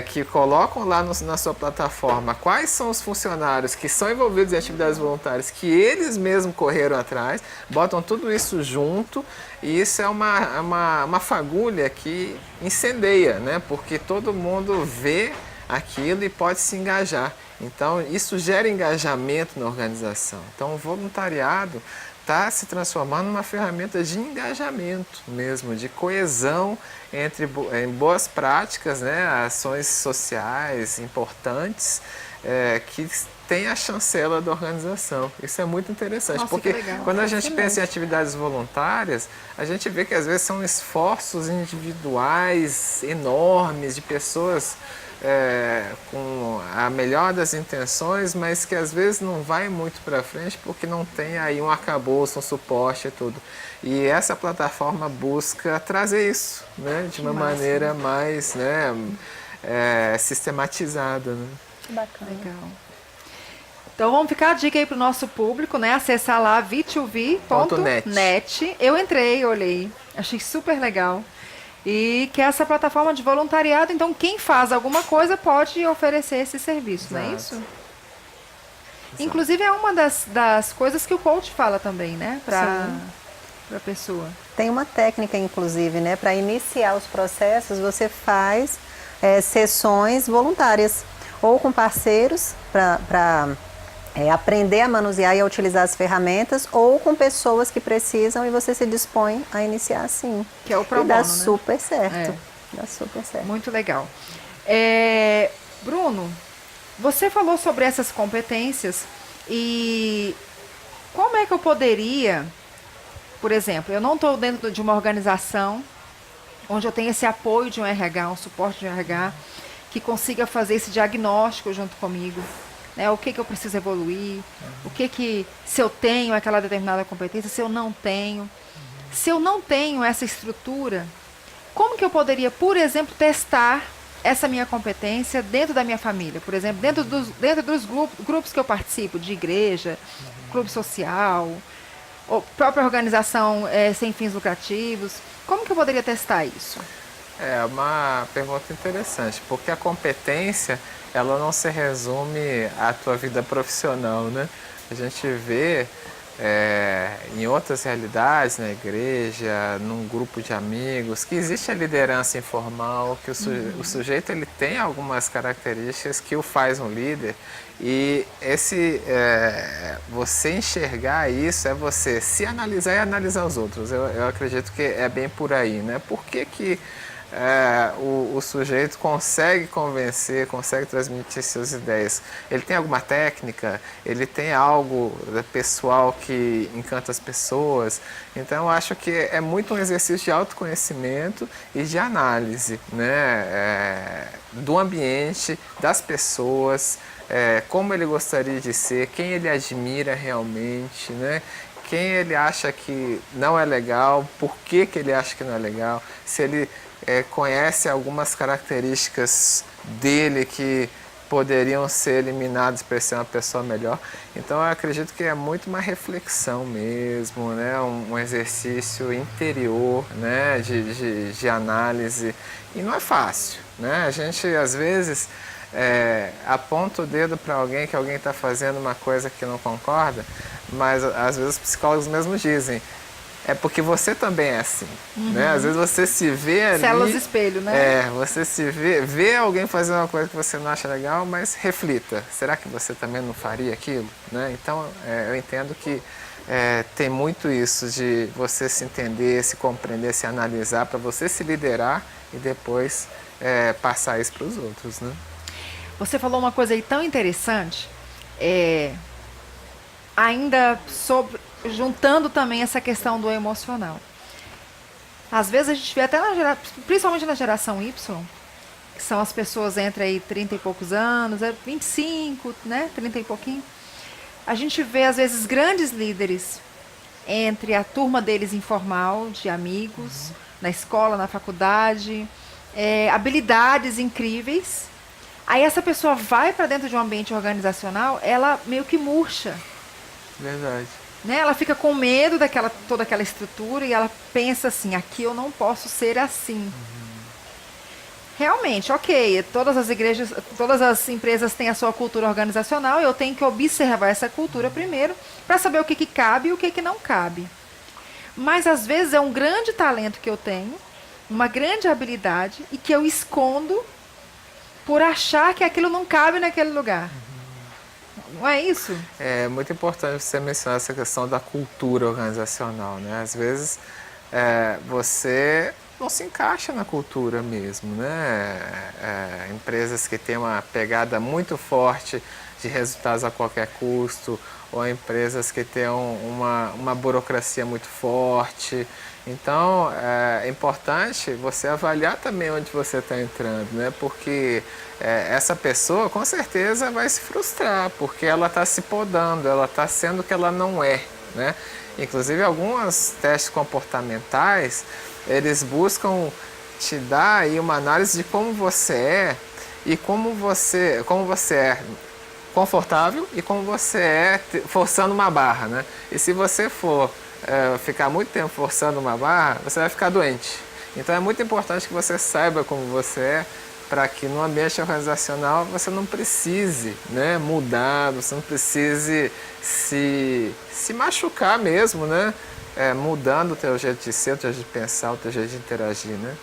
que colocam lá na sua plataforma quais são os funcionários que são envolvidos em atividades voluntárias que eles mesmos correram atrás, botam tudo isso junto, e isso é uma fagulha que incendeia, né? Porque todo mundo vê aquilo e pode se engajar. Então, isso gera engajamento na organização. Então, o voluntariado está se transformando numa ferramenta de engajamento mesmo, de coesão em boas práticas, né, ações sociais importantes que tem a chancela da organização. Isso é muito interessante, Nossa, porque quando a gente excelente. pensa em atividades voluntárias, a gente vê que às vezes são esforços individuais enormes de pessoas com a melhor das intenções, mas que às vezes não vai muito para frente porque não tem aí um arcabouço, um suporte e tudo. E essa plataforma busca trazer isso, né, de uma maneira mais, né, sistematizada. Né? Que bacana. Legal. Então vamos ficar a dica aí para o nosso público, né? Acessar lá v2v.net. Eu entrei, olhei, achei super legal. E que é essa plataforma de voluntariado, então quem faz alguma coisa pode oferecer esse serviço, não é isso? Exato. Inclusive é uma das coisas que o coach fala também, né? Para a pessoa. Tem uma técnica, inclusive, né? Para iniciar os processos, você faz sessões voluntárias, ou com parceiros para aprender a manusear e a utilizar as ferramentas, ou com pessoas que precisam e você se dispõe a iniciar assim. Que é o pro e dá bono, né? super certo. Dá super certo. Muito legal. Bruno, você falou sobre essas competências e como é que eu poderia, por exemplo, eu não estou dentro de uma organização onde eu tenho esse apoio de um RH, um suporte de um RH, que consiga fazer esse diagnóstico junto comigo, né? O que eu preciso evoluir, o que se eu tenho aquela determinada competência, se eu não tenho. Se eu não tenho essa estrutura, como que eu poderia, por exemplo, testar essa minha competência dentro da minha família? Por exemplo, dentro dos grupos que eu participo, de igreja, clube social, ou própria organização sem fins lucrativos. Como que eu poderia testar isso? É uma pergunta interessante, porque a competência, ela não se resume à tua vida profissional, né? A gente vê em outras realidades, na igreja, num grupo de amigos, que existe a liderança informal, que o sujeito ele tem algumas características que o faz um líder, e você enxergar isso é você se analisar e analisar os outros. Eu acredito que é bem por aí, né? Por que o sujeito consegue convencer, consegue transmitir suas ideias? Ele tem alguma técnica? Ele tem algo pessoal que encanta as pessoas? Então, eu acho que é muito um exercício de autoconhecimento e de análise, né? Do ambiente, das pessoas, como ele gostaria de ser, quem ele admira realmente, né? Quem ele acha que não é legal, por que ele acha que não é legal, se ele conhece algumas características dele que poderiam ser eliminadas para ser uma pessoa melhor. Então eu acredito que é muito uma reflexão mesmo, né? Um exercício interior, né? de análise. E não é fácil, né? A gente às vezes aponta o dedo para alguém que alguém está fazendo uma coisa que não concorda, mas às vezes os psicólogos mesmos dizem: é porque você também é assim, né? Às vezes você se vê ali... Células de espelho, né? Você se vê alguém fazendo uma coisa que você não acha legal, mas reflita. Será que você também não faria aquilo? Né? Então, eu entendo que tem muito isso de você se entender, se compreender, se analisar, para você se liderar e depois passar isso para os outros, né? Você falou uma coisa aí tão interessante, ainda juntando também essa questão do emocional. Às vezes a gente vê até principalmente na geração Y, que são as pessoas entre aí 30 e poucos anos, 25, né, 30 e pouquinho. A gente vê às vezes grandes líderes entre a turma deles informal, de amigos, na escola, na faculdade, habilidades incríveis. Aí essa pessoa vai para dentro de um ambiente organizacional, ela meio que murcha. Verdade. Né? Ela fica com medo toda aquela estrutura e ela pensa assim: aqui eu não posso ser assim. Realmente, ok, todas as igrejas, todas as empresas têm a sua cultura organizacional, eu tenho que observar essa cultura primeiro para saber o que cabe e o que não cabe. Mas às vezes é um grande talento que eu tenho, uma grande habilidade e que eu escondo por achar que aquilo não cabe naquele lugar. Não é isso? É muito importante você mencionar essa questão da cultura organizacional, né? Às vezes você não se encaixa na cultura mesmo, né? Empresas que têm uma pegada muito forte de resultados a qualquer custo, ou empresas que têm uma burocracia muito forte. Então, é importante você avaliar também onde você está entrando, né? Porque essa pessoa, com certeza, vai se frustrar, porque ela está se podando, ela está sendo o que ela não é, né? Inclusive, alguns testes comportamentais, eles buscam te dar aí uma análise de como você é e como você é confortável e como você é forçando uma barra, né? E se você for ficar muito tempo forçando uma barra, você vai ficar doente. Então é muito importante que você saiba como você é, para que no ambiente organizacional você não precise, né, mudar, você não precise se machucar mesmo, né? Mudando o teu jeito de ser, o teu jeito de pensar, o teu jeito de interagir, né?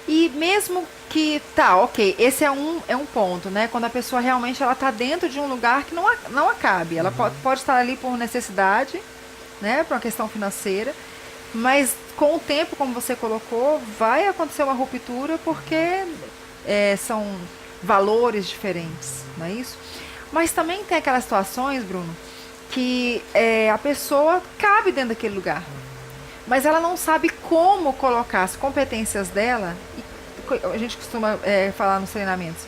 E mesmo que, tá, ok, esse é um ponto, né? Quando a pessoa realmente ela tá dentro de um lugar que não acabe. Ela pode estar ali por necessidade, né? Por uma questão financeira. Mas com o tempo, como você colocou, vai acontecer uma ruptura porque são valores diferentes, não é isso? Mas também tem aquelas situações, Bruno, que a pessoa cabe dentro daquele lugar. Mas ela não sabe como colocar as competências dela. E a gente costuma falar nos treinamentos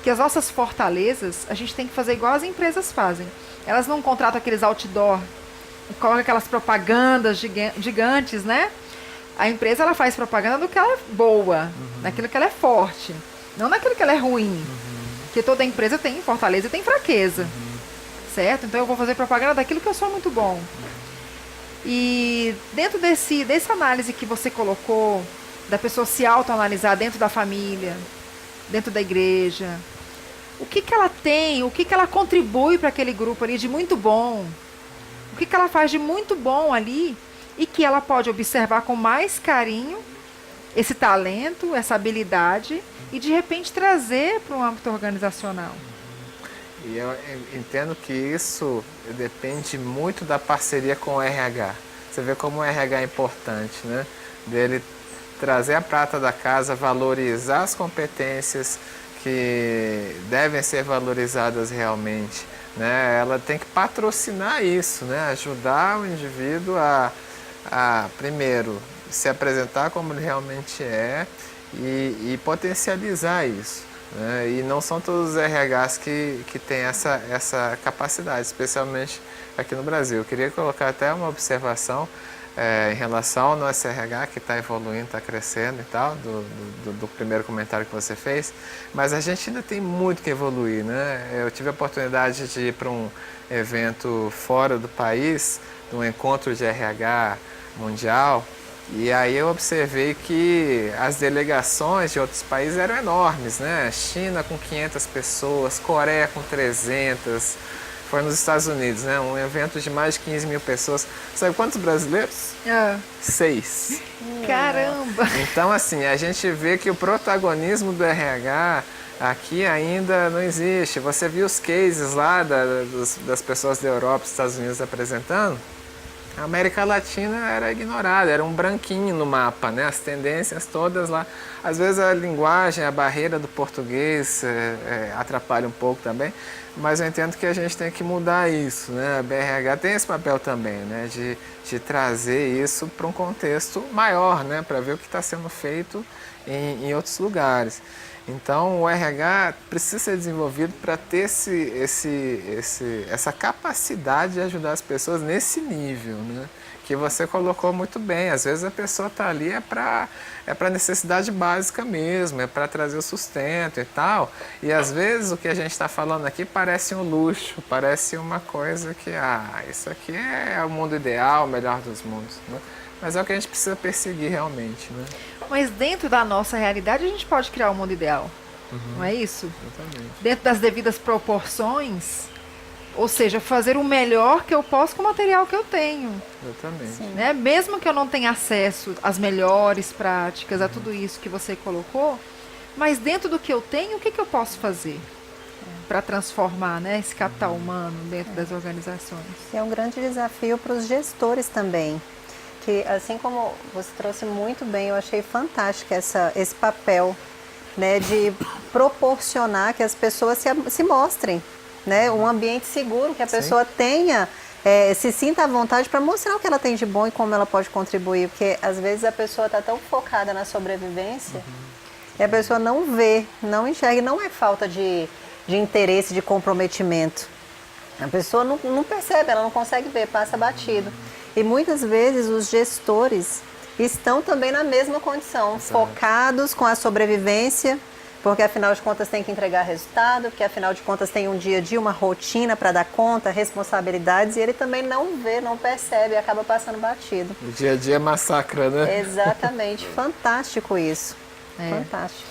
que as nossas fortalezas a gente tem que fazer igual as empresas fazem. Elas não contratam aqueles outdoor, colocam aquelas propagandas gigantes, né? A empresa ela faz propaganda do que ela é boa, naquilo que ela é forte, não naquilo que ela é ruim. Porque toda empresa tem fortaleza e tem fraqueza, certo? Então eu vou fazer propaganda daquilo que eu sou muito bom. E dentro dessa análise que você colocou, da pessoa se autoanalisar dentro da família, dentro da igreja, o que ela tem, o que ela contribui para aquele grupo ali de muito bom, o que ela faz de muito bom ali e que ela pode observar com mais carinho esse talento, essa habilidade e de repente trazer para um âmbito organizacional. E eu entendo que isso depende muito da parceria com o RH. Você vê como o RH é importante, né? Dele trazer a prata da casa, valorizar as competências que devem ser valorizadas realmente, né? Ela tem que patrocinar isso, né? Ajudar o indivíduo a primeiro, se apresentar como ele realmente é e potencializar isso. E não são todos os RHs que têm essa capacidade, especialmente aqui no Brasil. Eu queria colocar até uma observação em relação ao nosso RH, que está evoluindo, está crescendo e tal, do primeiro comentário que você fez, mas a gente ainda tem muito que evoluir, né? Eu tive a oportunidade de ir para um evento fora do país, um encontro de RH mundial, e aí eu observei que as delegações de outros países eram enormes, né? China com 500 pessoas, Coreia com 300, foi nos Estados Unidos, né? Um evento de mais de 15 mil pessoas. Sabe quantos brasileiros? 6. Caramba! Então, assim, a gente vê que o protagonismo do RH aqui ainda não existe. Você viu os cases lá das pessoas da Europa e dos Estados Unidos apresentando? A América Latina era ignorada, era um branquinho no mapa, né? As tendências todas lá. Às vezes a linguagem, a barreira do português atrapalha um pouco também, mas eu entendo que a gente tem que mudar isso, né? A BRH tem esse papel também, né? De trazer isso para um contexto maior, né? Para ver o que está sendo feito em outros lugares. Então, o RH precisa ser desenvolvido para ter essa capacidade de ajudar as pessoas nesse nível, né? Que você colocou muito bem. Às vezes a pessoa está ali para necessidade básica mesmo, é para trazer o sustento e tal. E às vezes o que a gente está falando aqui parece um luxo, parece uma coisa que, isso aqui é o mundo ideal, o melhor dos mundos, né? Mas é o que a gente precisa perseguir realmente, né? Mas dentro da nossa realidade a gente pode criar um mundo ideal, não é isso? Exatamente. Dentro das devidas proporções, ou seja, fazer o melhor que eu posso com o material que eu tenho. Exatamente. Né? Mesmo que eu não tenha acesso às melhores práticas, a tudo isso que você colocou, mas dentro do que eu tenho, o que eu posso fazer? para transformar, né, esse capital humano dentro das organizações. E é um grande desafio para os gestores também, que assim como você trouxe muito bem, eu achei fantástico esse papel, né, de proporcionar que as pessoas se mostrem, né, um ambiente seguro, que a pessoa tenha, se sinta à vontade para mostrar o que ela tem de bom e como ela pode contribuir, porque às vezes a pessoa está tão focada na sobrevivência e a pessoa não vê, não enxerga, e não é falta de interesse, de comprometimento. A pessoa não percebe, ela não consegue ver, passa batido. E muitas vezes os gestores estão também na mesma condição, focados com a sobrevivência, porque afinal de contas tem que entregar resultado, porque afinal de contas tem um dia a dia, uma rotina para dar conta, responsabilidades, e ele também não vê, não percebe, acaba passando batido. O dia a dia massacra, né? Exatamente, fantástico isso, fantástico.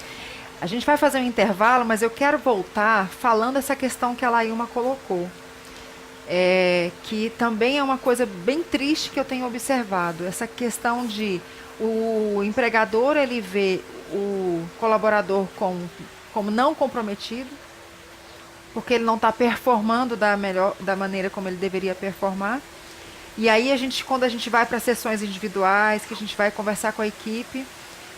A gente vai fazer um intervalo, mas eu quero voltar falando essa questão que a Lailma colocou. Que também é uma coisa bem triste que eu tenho observado, essa questão de o empregador, ele vê o colaborador como não comprometido, porque ele não está performando da maneira como ele deveria performar. E aí quando a gente vai para sessões individuais, que a gente vai conversar com a equipe,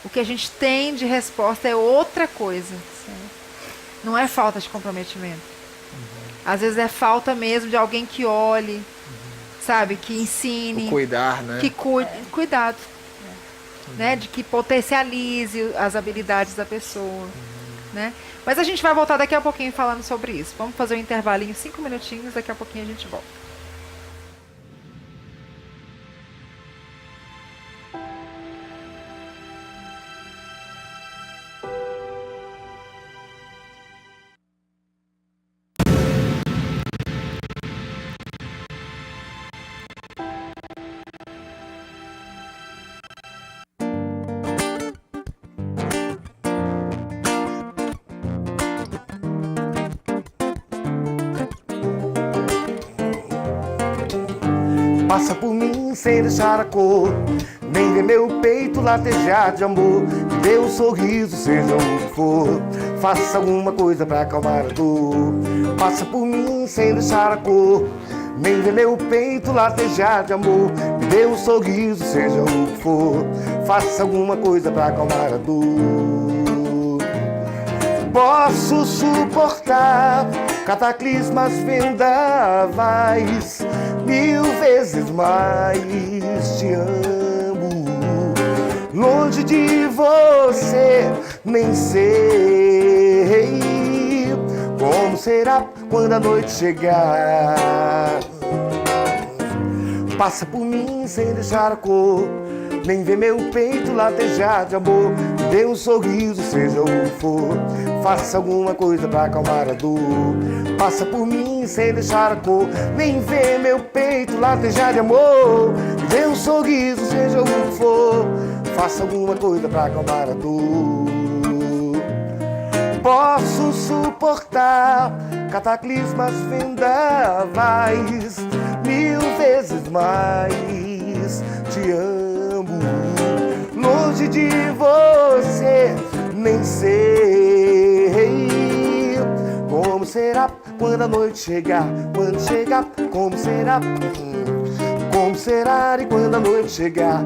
o que a gente tem de resposta é outra coisa. Não é falta de comprometimento. Às vezes é falta mesmo de alguém que olhe, sabe, que ensine, o cuidar, né? Que cuidado, né, de que potencialize as habilidades da pessoa, né? Mas a gente vai voltar daqui a pouquinho falando sobre isso. Vamos fazer um intervalinho, 5 minutinhos, daqui a pouquinho a gente volta. Passa por mim sem deixar a cor, nem ver meu peito latejar de amor. Me dê um sorriso, seja o que for, faça alguma coisa pra acalmar a dor. Passa por mim sem deixar a cor, nem ver meu peito latejar de amor. Me dê um sorriso, seja o que for, faça alguma coisa pra acalmar a dor. Posso suportar cataclismas, vendavais, 1000 vezes mais te amo. Longe de você, nem sei como será quando a noite chegar. Passa por mim sem deixar a cor, nem ver meu peito latejar de amor. Me dê um sorriso, seja o que for, faça alguma coisa pra acalmar a dor. Passa por mim sem deixar a cor, nem ver meu peito latejar de amor. Me dê um sorriso, seja o que for, faça alguma coisa pra acalmar a dor. Posso suportar cataclismas, vendavais, 1000 vezes mais te amo. Longe de você, nem sei como será quando a noite chegar. Quando chegar, como será? Como será e quando a noite chegar?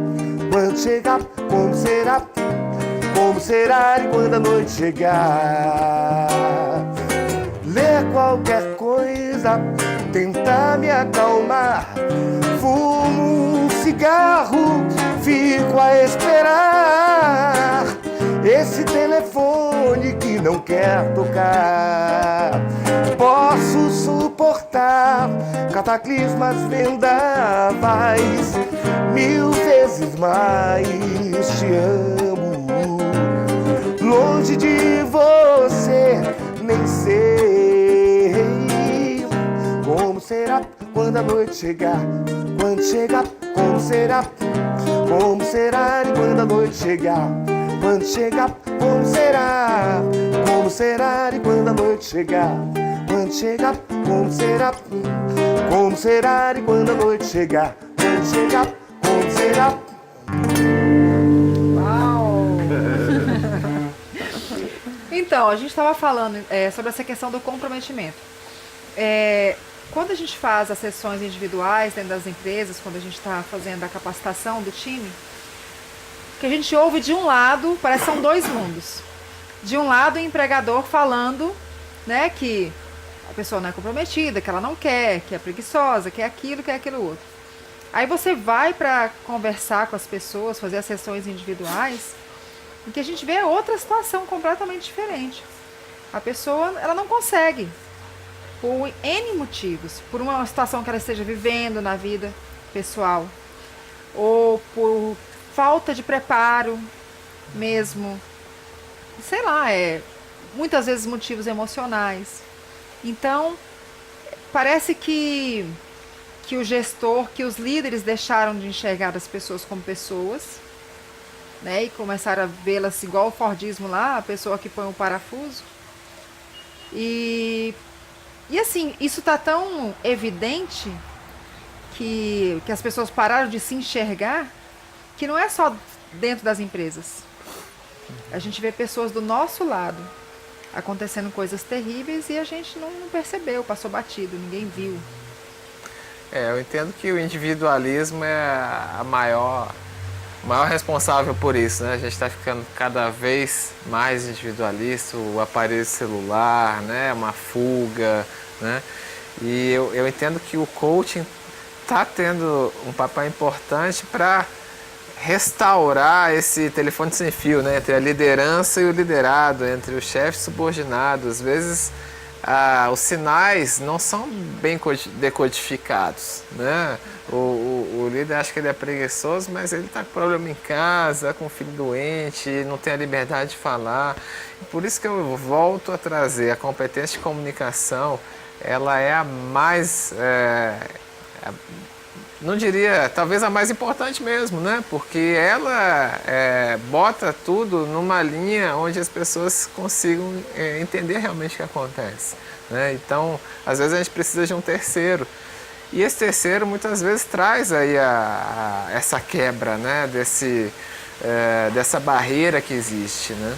Quando chegar, como será? Como será e quando a noite chegar? Ler qualquer coisa, tentar me acalmar. Fumo um cigarro, fico a esperar esse telefone que não quer tocar. Posso suportar cataclismas, vendavais, 1000 vezes mais te amo. Longe de você, nem sei como será quando a noite chegar. Quando chegar, como será? Como será e quando a noite chegar? Quando chegar, como será? Como será e quando a noite chegar? Quando chegar, como será? Como será e quando a noite chegar? Quando chegar, como será? Então, Então, a gente estava falando sobre essa questão do comprometimento. Quando a gente faz as sessões individuais dentro das empresas, quando a gente está fazendo a capacitação do time, o que a gente ouve de um lado, parece que são dois mundos. De um lado, o empregador falando, né, que a pessoa não é comprometida, que ela não quer, que é preguiçosa, que é aquilo outro. Aí você vai para conversar com as pessoas, fazer as sessões individuais, em que a gente vê outra situação completamente diferente. A pessoa, ela não consegue, por N motivos, por uma situação que ela esteja vivendo na vida pessoal, ou por falta de preparo mesmo, sei lá, muitas vezes motivos emocionais. Então, parece que o gestor, que os líderes deixaram de enxergar as pessoas como pessoas, né, e começaram a vê-las igual o Fordismo lá, a pessoa que põe o parafuso. E assim, isso está tão evidente que as pessoas pararam de se enxergar, que não é só dentro das empresas. A gente vê pessoas do nosso lado acontecendo coisas terríveis e a gente não percebeu, passou batido, ninguém viu. Eu entendo que o individualismo é o maior responsável por isso, né? A gente está ficando cada vez mais individualista, o aparelho celular, né? Uma fuga, né? E eu entendo que o coaching está tendo um papel importante para restaurar esse telefone sem fio, né? Entre a liderança e o liderado, entre o chefe e o subordinado. Às vezes os sinais não são bem decodificados, né? O líder acha que ele é preguiçoso, mas ele está com problema em casa, com um filho doente, não tem a liberdade de falar. Por isso que eu volto a trazer a competência de comunicação. Ela é a mais, não diria, talvez a mais importante mesmo, né? Porque ela bota tudo numa linha onde as pessoas consigam entender realmente o que acontece, né? Então, às vezes a gente precisa de um terceiro. E esse terceiro muitas vezes traz aí essa quebra, né? Dessa barreira que existe, né?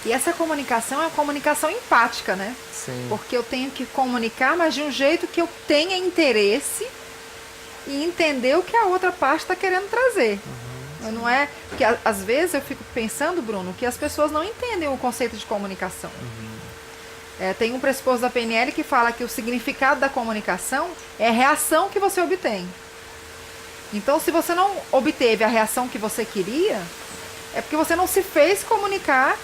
E essa comunicação é uma comunicação empática, né? Sim. Porque eu tenho que comunicar, mas de um jeito que eu tenha interesse e entender o que a outra parte está querendo trazer. Não é porque às vezes eu fico pensando, Bruno, que as pessoas não entendem o conceito de comunicação. Tem um pressuposto da PNL que fala que o significado da comunicação é a reação que você obtém. Então, se você não obteve a reação que você queria, é porque você não se fez comunicar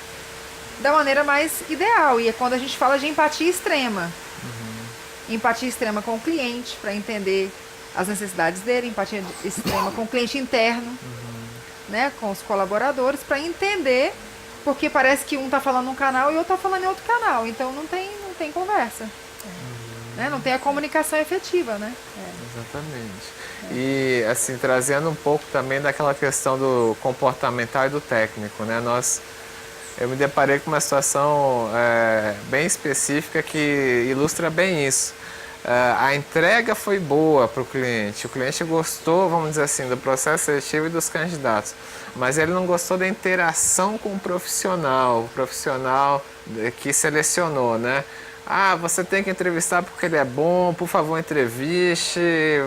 da maneira mais ideal. E é quando a gente fala de empatia extrema. Empatia extrema com o cliente, para entender as necessidades dele, empatia extrema com o cliente interno, né, com os colaboradores, para entender, porque parece que um está falando num canal e o outro está falando em outro canal, então não tem conversa, né, não tem a comunicação efetiva, né? Exatamente. E assim, trazendo um pouco também daquela questão do comportamental e do técnico, né, eu me deparei com uma situação bem específica que ilustra bem isso. A entrega foi boa para o cliente gostou, vamos dizer assim, do processo seletivo e dos candidatos, mas ele não gostou da interação com o profissional que selecionou, né? Você tem que entrevistar porque ele é bom, por favor entreviste,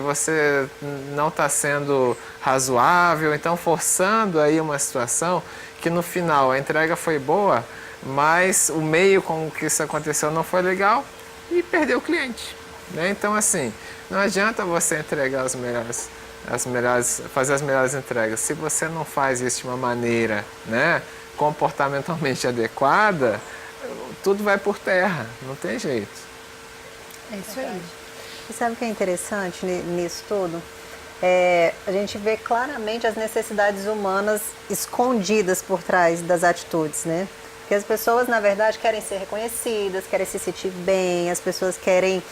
você não está sendo razoável, então forçando aí uma situação que no final a entrega foi boa, mas o meio com que isso aconteceu não foi legal e perdeu o cliente. Né? Então, assim, não adianta você entregar fazer as melhores entregas. Se você não faz isso de uma maneira, né, comportamentalmente adequada, tudo vai por terra, não tem jeito. É isso aí. E sabe o que é interessante nisso tudo? A gente vê claramente as necessidades humanas escondidas por trás das atitudes, né? Porque as pessoas, na verdade, querem ser reconhecidas, querem se sentir bem, as pessoas querem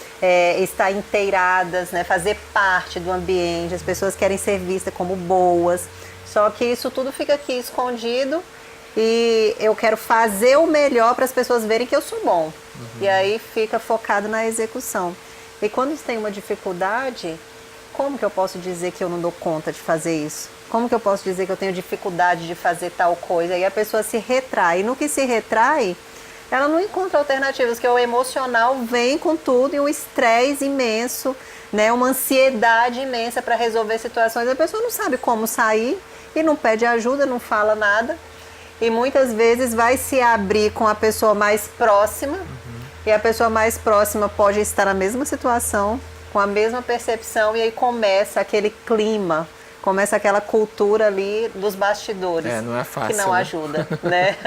estar inteiradas, né, fazer parte do ambiente, as pessoas querem ser vistas como boas. Só que isso tudo fica aqui escondido e eu quero fazer o melhor para as pessoas verem que eu sou bom. E aí fica focado na execução. E quando tem uma dificuldade, como que eu posso dizer que eu não dou conta de fazer isso? Como que eu posso dizer que eu tenho dificuldade de fazer tal coisa? E a pessoa se retrai. E no que se retrai, ela não encontra alternativas, que o emocional vem com tudo e um estresse imenso, né? Uma ansiedade imensa para resolver situações. A pessoa não sabe como sair e não pede ajuda, não fala nada. E muitas vezes vai se abrir com a pessoa mais próxima, e a pessoa mais próxima pode estar na mesma situação, com a mesma percepção, e aí começa aquele clima, começa aquela cultura ali dos bastidores. Não é fácil, que não ajuda, né?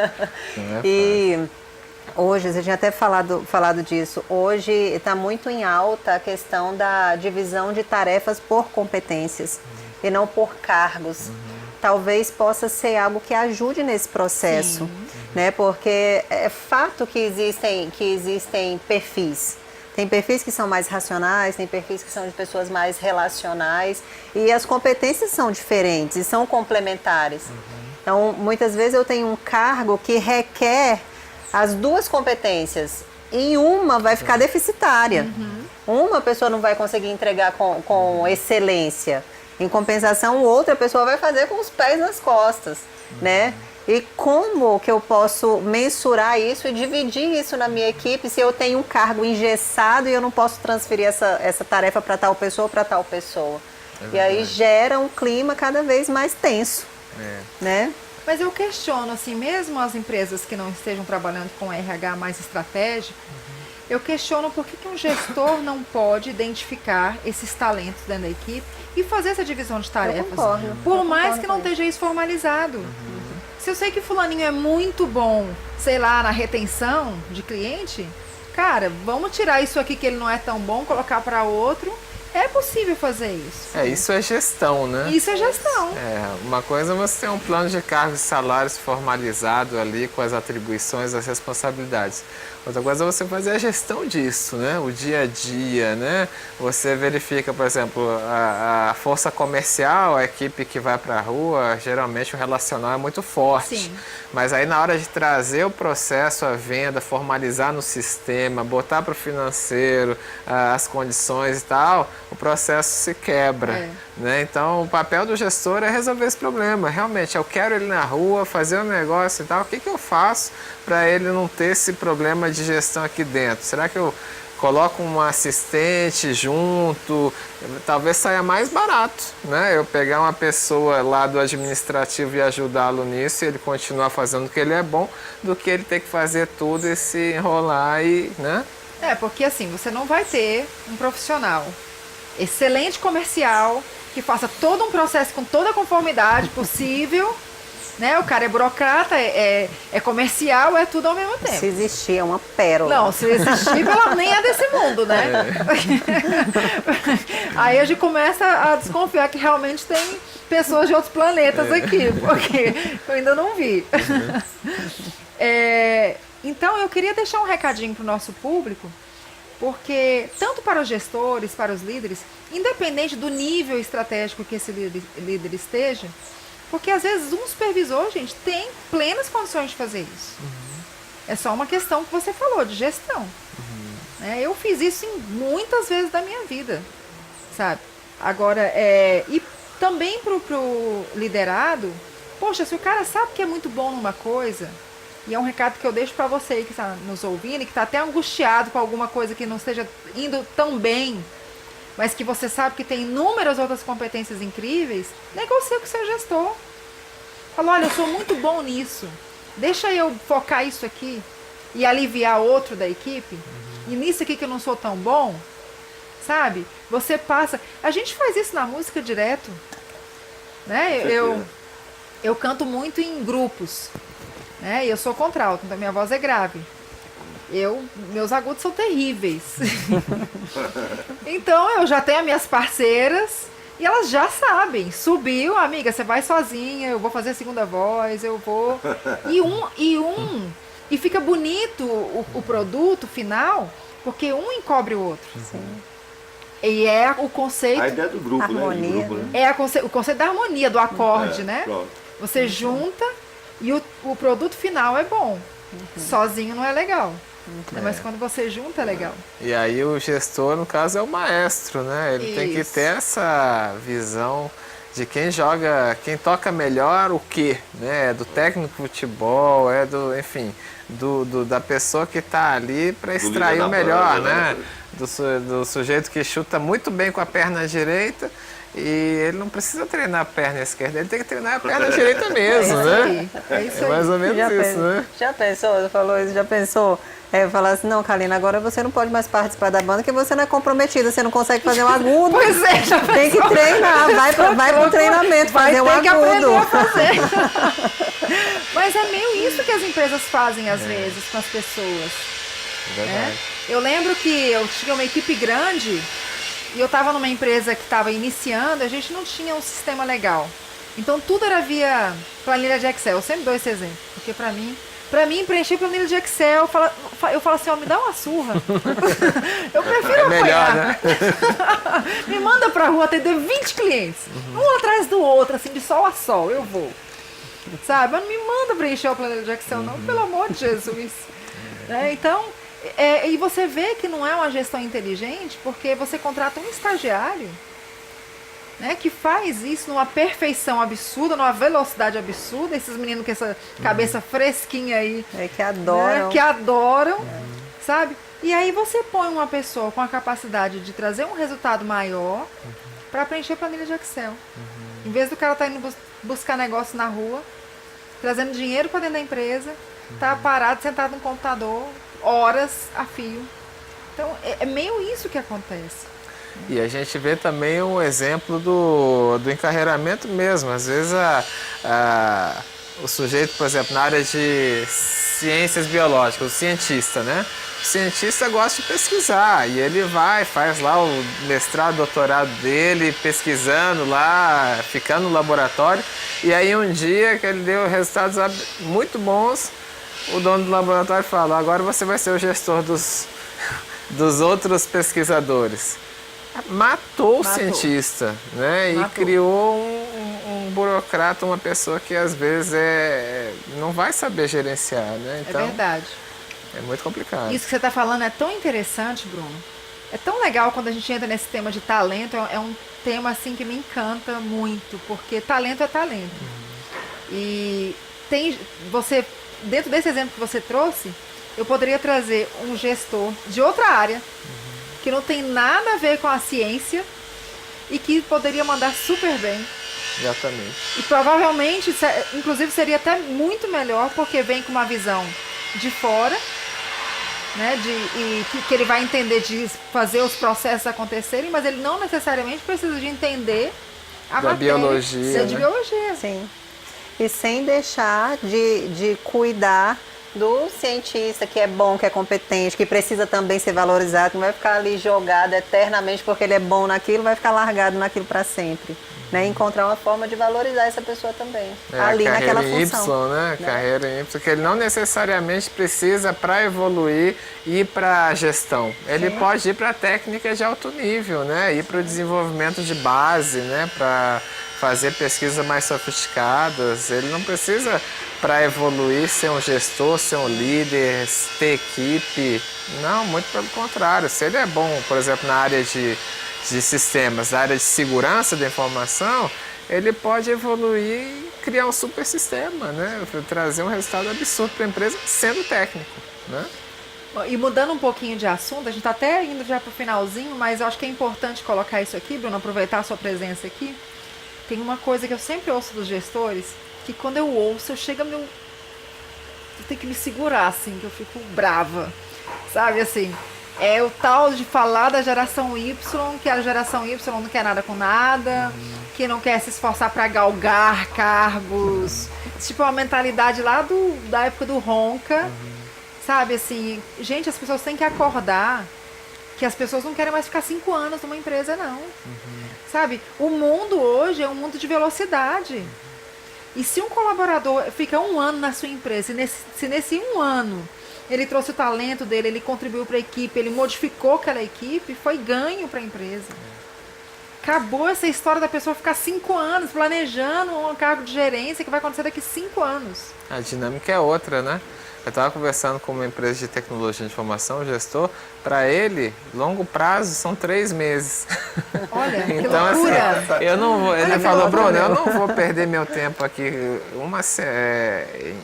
Não é e hoje, a gente tinha até falado disso, hoje está muito em alta a questão da divisão de tarefas por competências e não por cargos. Talvez possa ser algo que ajude nesse processo, né? Porque é fato que existem perfis. Tem perfis que são mais racionais, tem perfis que são de pessoas mais relacionais, e as competências são diferentes e são complementares. Então, muitas vezes eu tenho um cargo que requer as duas competências e uma vai ficar deficitária. Uma pessoa não vai conseguir entregar com excelência. Em compensação, outra pessoa vai fazer com os pés nas costas, né? E como que eu posso mensurar isso e dividir isso na minha equipe se eu tenho um cargo engessado e eu não posso transferir essa tarefa para tal pessoa ou para tal pessoa? E aí gera um clima cada vez mais tenso, né? Mas eu questiono, assim, mesmo as empresas que não estejam trabalhando com RH mais estratégico, eu questiono por que um gestor não pode identificar esses talentos dentro da equipe e fazer essa divisão de tarefas. Eu concordo. Por mais que não esteja isso formalizado. Se eu sei que fulaninho é muito bom, sei lá, na retenção de cliente, cara, vamos tirar isso aqui que ele não é tão bom, colocar para outro. É possível fazer isso. Isso é gestão, né? Isso é gestão. Uma coisa é você ter um plano de cargos e salários formalizado ali com as atribuições, as responsabilidades. Outra coisa é você fazer a gestão disso, né? O dia a dia, né? Você verifica, por exemplo, a força comercial, a equipe que vai para a rua, geralmente o relacional é muito forte. Sim. Mas aí na hora de trazer o processo, a venda, formalizar no sistema, botar para o financeiro as condições e tal, o processo se quebra. Né? Então o papel do gestor é resolver esse problema. Realmente, eu quero ele na rua, fazer um negócio e tal, o que eu faço para ele não ter esse problema de gestão aqui dentro? Será que eu coloco um assistente junto? Talvez saia mais barato, né? Eu pegar uma pessoa lá do administrativo e ajudá-lo nisso e ele continuar fazendo o que ele é bom, do que ele ter que fazer tudo e se enrolar e, né? Porque assim, você não vai ter um profissional excelente comercial que faça todo um processo com toda a conformidade possível, né? O cara é burocrata, é comercial, é tudo ao mesmo tempo. Se existir, é uma pérola. Não, se existir, nem é desse mundo, né? Aí a gente começa a desconfiar que realmente tem pessoas de outros planetas aqui, porque eu ainda não vi. Então, eu queria deixar um recadinho para o nosso público, porque tanto para os gestores, para os líderes, independente do nível estratégico que esse líder esteja, porque às vezes um supervisor, gente, tem plenas condições de fazer isso. É só uma questão que você falou, de gestão. Eu fiz isso muitas vezes da minha vida, sabe? Agora, e também pro liderado, poxa, se o cara sabe que é muito bom numa coisa, e é um recado que eu deixo para você aí que está nos ouvindo e que está até angustiado com alguma coisa que não esteja indo tão bem, mas que você sabe que tem inúmeras outras competências incríveis, negocie com o seu gestor. Fala, olha, eu sou muito bom nisso, deixa eu focar isso aqui e aliviar outro da equipe, e nisso aqui que eu não sou tão bom, sabe? Você passa... A gente faz isso na música direto, né? Eu canto muito em grupos, né? E eu sou contralto, então minha voz é grave. Meus agudos são terríveis. Então eu já tenho as minhas parceiras e elas já sabem. Subiu, amiga, você vai sozinha, eu vou fazer a segunda voz, eu vou. E fica bonito o produto final, porque um encobre o outro. Sim. E é o conceito. A ideia do grupo, Harmonia, né? Do grupo, né? É o conceito da harmonia, do acorde, né? Pronto. Você junta e o produto final é bom. Sozinho não é legal. Mas quando você junta é legal. E aí o gestor, no caso, é o maestro, né? Ele tem que Isso. ter essa visão de quem joga, quem toca melhor o quê, né? É do técnico de futebol, é do, enfim, da pessoa que está ali para extrair o melhor, né? Do sujeito que chuta muito bem com a perna direita e ele não precisa treinar a perna esquerda, ele tem que treinar a perna direita mesmo, né? É isso É aí. mais ou menos isso, né? Já pensou? Você falou isso, já pensou? Falar assim, não, Kalina, agora você não pode mais participar da banda porque você não é comprometida, você não consegue fazer um agudo. Pois é, já Tem que treinar, vai pro treinamento, fazer um Vai ter que aprender agudo. a fazer. Mas é meio isso que as empresas fazem às vezes com as pessoas. Verdade. Né? Eu lembro que eu tinha uma equipe grande e eu estava numa empresa que estava iniciando, a gente não tinha um sistema legal. Então tudo era via planilha de Excel. Eu sempre dou esse exemplo, porque para mim preencher planilha de Excel, eu falo assim, ó, me dá uma surra. Eu prefiro melhor, apanhar. né? Me manda pra rua atender 20 clientes, um atrás do outro, assim, de sol a sol, eu vou. Sabe? Mas não me manda preencher a planilha de Excel, não, pelo amor de Jesus. Né? Então, e você vê que não é uma gestão inteligente, porque você contrata um estagiário, né, que faz isso numa perfeição absurda, numa velocidade absurda, esses meninos com essa cabeça fresquinha aí. Que adoram. Né, que adoram, sabe? E aí você põe uma pessoa com a capacidade de trazer um resultado maior para preencher a planilha de Excel. Em vez do cara estar indo buscar negócio na rua, trazendo dinheiro para dentro da empresa, tá parado, sentado no computador, horas a fio. Então, é meio isso que acontece. E a gente vê também um exemplo do encarreiramento mesmo. Às vezes o sujeito, por exemplo, na área de ciências biológicas, o cientista, né? O cientista gosta de pesquisar e ele faz lá o mestrado, doutorado dele, pesquisando lá, ficando no laboratório. E aí um dia que ele deu resultados muito bons, o dono do laboratório fala, agora você vai ser o gestor dos outros pesquisadores. Matou o cientista, né? E criou um burocrata, uma pessoa que às vezes não vai saber gerenciar, né? Então, é verdade. É muito complicado. Isso que você está falando é tão interessante, Bruno. É tão legal quando a gente entra nesse tema de talento. É um tema assim que me encanta muito, porque talento é talento. E dentro desse exemplo que você trouxe, eu poderia trazer um gestor de outra área, que não tem nada a ver com a ciência e que poderia mandar super bem. Exatamente. E provavelmente, inclusive, seria até muito melhor, porque vem com uma visão de fora, né, que ele vai entender de fazer os processos acontecerem, mas ele não necessariamente precisa de entender a matéria. Biologia, de né? biologia. Sim. E sem deixar de cuidar do cientista que é bom, que é competente, que precisa também ser valorizado, que não vai ficar ali jogado eternamente porque ele é bom naquilo, vai ficar largado naquilo para sempre. Né? Encontrar uma forma de valorizar essa pessoa também, ali naquela função. Né? Carreira em Y, que ele não necessariamente precisa para evoluir ir para a gestão. Ele pode ir para técnicas de alto nível, né? Ir para o desenvolvimento de base, né? Para fazer pesquisas mais sofisticadas. Ele não precisa, para evoluir, ser um gestor, ser um líder, ter equipe. Não, muito pelo contrário. Se ele é bom, por exemplo, na área de sistemas, na área de segurança da informação, ele pode evoluir e criar um super sistema, né? Trazer um resultado absurdo para a empresa sendo técnico, né? E mudando um pouquinho de assunto, a gente está até indo já para o finalzinho, mas eu acho que é importante colocar isso aqui, Bruno, aproveitar a sua presença aqui. Tem uma coisa que eu sempre ouço dos gestores, que quando eu ouço, eu tenho que me segurar, assim, que eu fico brava, sabe, assim. É o tal de falar da geração Y, que a geração Y não quer nada com nada, que não quer se esforçar para galgar cargos. Tipo, uma mentalidade lá da época do Ronca, sabe, assim. Gente, as pessoas têm que acordar que as pessoas não querem mais ficar 5 anos numa empresa, não. Sabe, o mundo hoje é um mundo de velocidade. E se um colaborador fica 1 ano na sua empresa, se nesse 1 ano ele trouxe o talento dele, ele contribuiu para a equipe, ele modificou aquela equipe, foi ganho para a empresa. Acabou essa história da pessoa ficar 5 anos planejando um cargo de gerência que vai acontecer daqui 5 anos. A dinâmica é outra, né? Eu estava conversando com uma empresa de tecnologia de informação, o gestor, para ele, longo prazo são 3 meses. Olha, que Então, assim, loucura. eu não vou, ele que falou, loucura. Bruno, eu não vou perder meu tempo aqui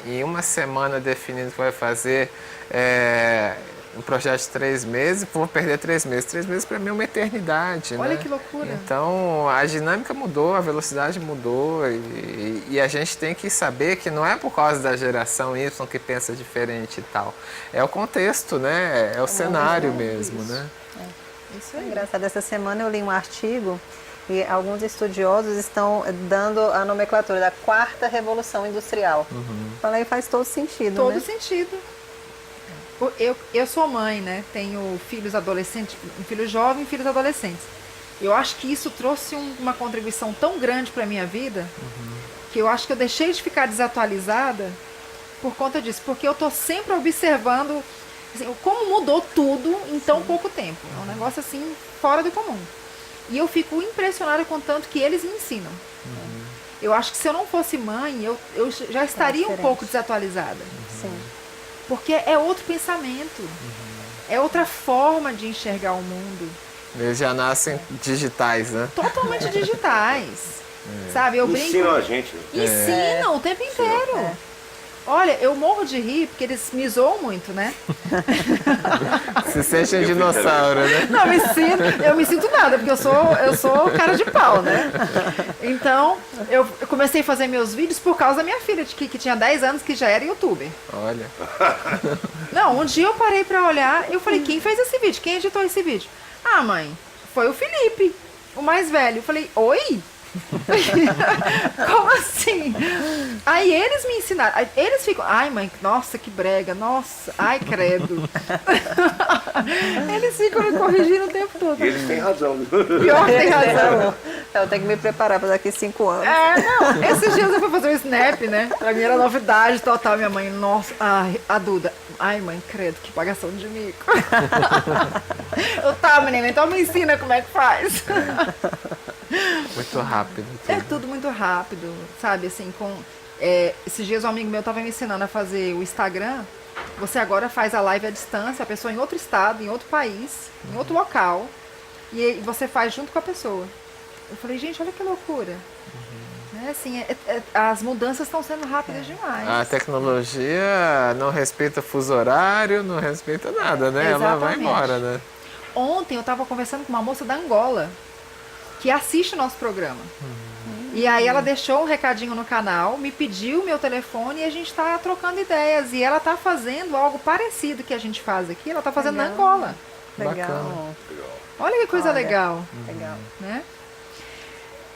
em uma semana definindo o que vai fazer um projeto de 3 meses, vou perder 3 meses. 3 meses para mim é uma eternidade, Olha né? que loucura. Então, a dinâmica mudou, a velocidade mudou e a gente tem que saber que não é por causa da geração Y que pensa diferente e tal. É o contexto, né? É o cenário mesmo, né? Isso É aí. engraçado, essa semana eu li um artigo e alguns estudiosos estão dando a nomenclatura da 4ª Revolução Industrial. Falei, faz todo sentido, Todo né? sentido. Eu sou mãe, né? Tenho filhos adolescentes, um filho jovem e filhos adolescentes. Eu acho que isso trouxe uma contribuição tão grande para a minha vida que eu acho que eu deixei de ficar desatualizada por conta disso. Porque eu estou sempre observando assim, como mudou tudo em tão pouco tempo. É um negócio assim fora do comum. E eu fico impressionada com o tanto que eles me ensinam. Eu acho que se eu não fosse mãe, eu já estaria um diferente. pouco desatualizada. Sim. Porque é outro pensamento. É outra forma de enxergar o mundo. Eles já nascem digitais, né? Totalmente digitais. Sabe? Eu brinco. Ensinam a gente. Né? Ensinam o tempo inteiro. Olha, eu morro de rir porque eles me zoam muito, né? Se sente um dinossauro, né? Não, eu me sinto nada, porque eu sou cara de pau, né? Então, eu comecei a fazer meus vídeos por causa da minha filha, que tinha 10 anos, que já era youtuber. Olha. Não, um dia eu parei pra olhar, eu falei, quem fez esse vídeo? Quem editou esse vídeo? Ah, mãe, foi o Felipe, o mais velho. Eu falei, oi? Como assim? Aí eles me ensinaram. Aí eles ficam, ai mãe, nossa, que brega, nossa, ai credo. Eles ficam me corrigindo o tempo todo. E eles têm razão. Pior que tem razão. Eu tenho que me preparar para daqui 5 anos. Não, esses dias eu fui fazer um snap, né? Pra mim era novidade total. Minha mãe, nossa, ai, a Duda, ai mãe, credo, que pagação de mico. Eu tá, menina, então me ensina como é que faz. Muito rápido. É tudo muito rápido, sabe? Assim, esses dias um amigo meu estava me ensinando a fazer o Instagram. Você agora faz a live à distância, a pessoa em outro estado, em outro país, em outro local, e você faz junto com a pessoa. Eu falei, gente, olha que loucura. Né? Assim, as mudanças estão sendo rápidas demais. A tecnologia não respeita fuso horário, não respeita nada, né? Ela vai Exatamente. embora, né? Ontem eu estava conversando com uma moça da Angola que assiste o nosso programa. E aí ela deixou um recadinho no canal, me pediu meu telefone e a gente está trocando ideias. E ela está fazendo algo parecido que a gente faz aqui, ela está fazendo na Angola. Legal. Bacana. Olha que coisa Olha. legal, Legal. né?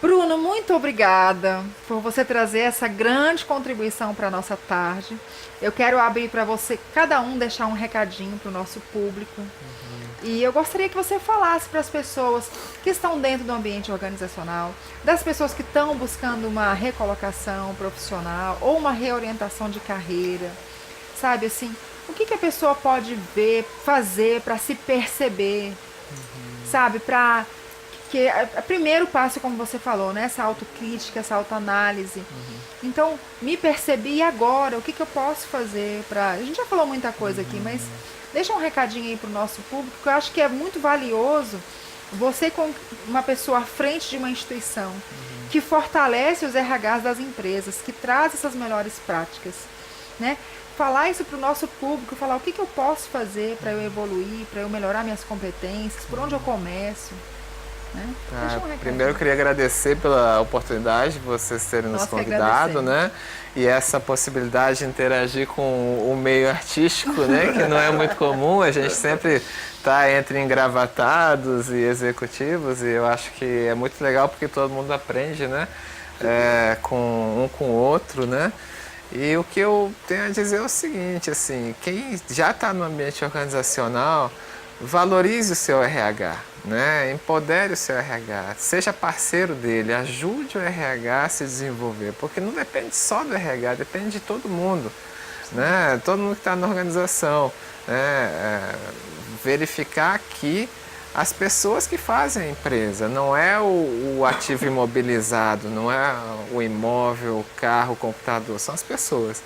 Bruno, muito obrigada por você trazer essa grande contribuição para a nossa tarde. Eu quero abrir para você, cada um, deixar um recadinho para o nosso público. E eu gostaria que você falasse para as pessoas que estão dentro do ambiente organizacional, das pessoas que estão buscando uma recolocação profissional ou uma reorientação de carreira, sabe assim, o que a pessoa pode ver, fazer para se perceber, sabe, para que o primeiro passo, como você falou, né, essa autocrítica, essa autoanálise. Então, me percebi e agora, o que eu posso fazer para... A gente já falou muita coisa aqui, mas deixa um recadinho aí para o nosso público, que eu acho que é muito valioso você, com uma pessoa à frente de uma instituição que fortalece os RHs das empresas, que traz essas melhores práticas, né? Falar isso para o nosso público, falar o que eu posso fazer para eu evoluir, para eu melhorar minhas competências, por onde eu começo. Né? Deixa um recadinho. Primeiro eu queria agradecer pela oportunidade de vocês terem nos Nós que convidado, agradecemos. né? E essa possibilidade de interagir com o meio artístico, né? Que não é muito comum, a gente sempre está entre engravatados e executivos, e eu acho que é muito legal porque todo mundo aprende, né? Com o outro, né? E o que eu tenho a dizer é o seguinte, assim, quem já está no ambiente organizacional, valorize o seu RH, né? Empodere o seu RH, seja parceiro dele, ajude o RH a se desenvolver, porque não depende só do RH, depende de todo mundo, né? Todo mundo que está na organização, né? Verificar que as pessoas que fazem a empresa, não é o ativo imobilizado, não é o imóvel, o carro, o computador, são as pessoas.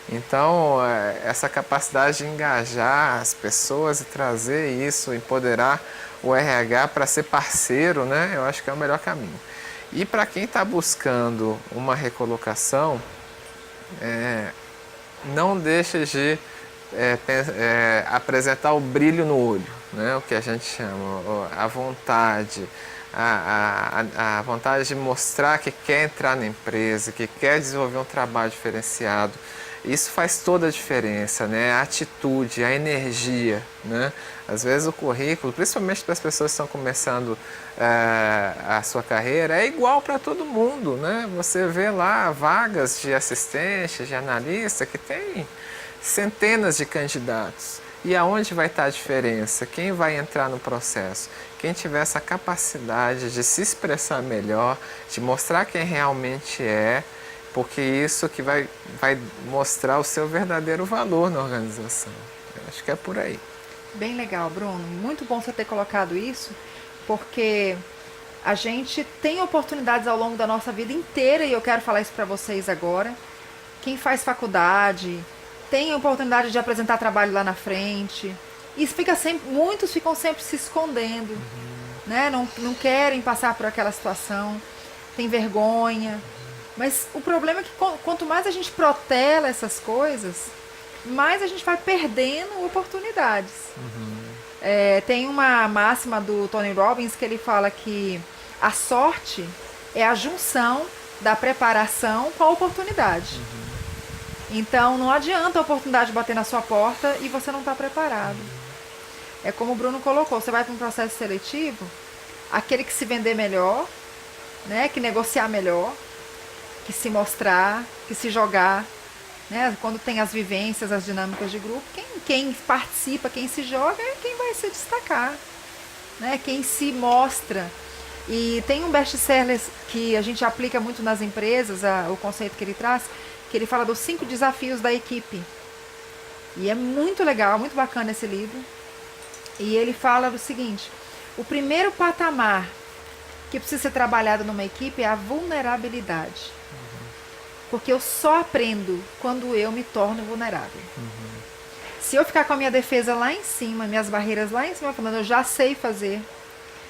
Então, essa capacidade de engajar as pessoas e trazer isso, empoderar o RH para ser parceiro, né? Eu acho que é o melhor caminho. E para quem está buscando uma recolocação, não deixa de apresentar o brilho no olho, né? O que a gente chama, a vontade, a vontade de mostrar que quer entrar na empresa, que quer desenvolver um trabalho diferenciado. Isso faz toda a diferença, né? A atitude, a energia, né? Às vezes o currículo, principalmente para as pessoas que estão começando a sua carreira, é igual para todo mundo, né? Você vê lá vagas de assistente, de analista, que tem centenas de candidatos. E aonde vai estar a diferença? Quem vai entrar no processo? Quem tiver essa capacidade de se expressar melhor, de mostrar quem realmente é, porque isso que vai mostrar o seu verdadeiro valor na organização. Eu acho que é por aí. Bem legal, Bruno. Muito bom você ter colocado isso, porque a gente tem oportunidades ao longo da nossa vida inteira, e eu quero falar isso para vocês agora. Quem faz faculdade tem a oportunidade de apresentar trabalho lá na frente. E muitos ficam sempre se escondendo, né? Não querem passar por aquela situação, tem vergonha. Mas o problema é que quanto mais a gente protela essas coisas, mais a gente vai perdendo oportunidades. Tem uma máxima do Tony Robbins que ele fala que a sorte é a junção da preparação com a oportunidade. Então não adianta a oportunidade bater na sua porta e você não está preparado. É como o Bruno colocou, você vai para um processo seletivo, aquele que se vender melhor, né, que negociar melhor, que se mostrar, que se jogar, né? Quando tem as vivências, as dinâmicas de grupo, quem participa, quem se joga é quem vai se destacar, né? Quem se mostra. E tem um best-seller que a gente aplica muito nas empresas, o conceito que ele traz, que ele fala dos 5 desafios da equipe. E é muito legal, muito bacana esse livro. E ele fala do seguinte: o primeiro patamar que precisa ser trabalhado numa equipe é a vulnerabilidade. Porque eu só aprendo quando eu me torno vulnerável. Se eu ficar com a minha defesa lá em cima, minhas barreiras lá em cima, falando, eu já sei fazer,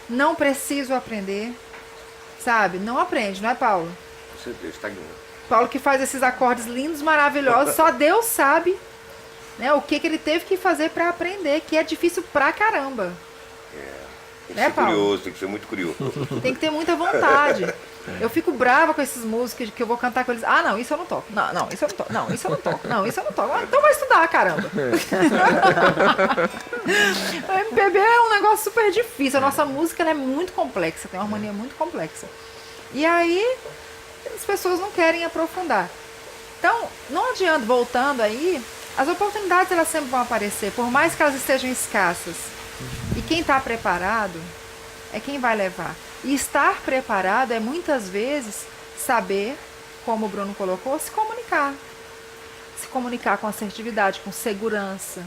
não preciso aprender, sabe? Não aprende, não é, Paulo? Com certeza, estagna. Paulo que faz esses acordes lindos, maravilhosos, só Deus sabe, né, o que ele teve que fazer para aprender, que é difícil pra caramba. Tem que ser curioso, tem que ser muito curioso. Tem que ter muita vontade. Eu fico brava com esses músicos que eu vou cantar com eles. Ah, não, isso eu não toco. Não, isso eu não toco. Não, isso eu não toco. Não, isso eu não toco. Ah, então vai estudar, caramba. O MPB é um negócio super difícil. A nossa música ela é muito complexa, tem uma harmonia muito complexa. E aí, as pessoas não querem aprofundar. Então, não adianta, voltando aí, as oportunidades elas sempre vão aparecer, por mais que elas estejam escassas. E quem está preparado é quem vai levar. E estar preparado é muitas vezes saber, como o Bruno colocou, se comunicar. Se comunicar com assertividade, com segurança.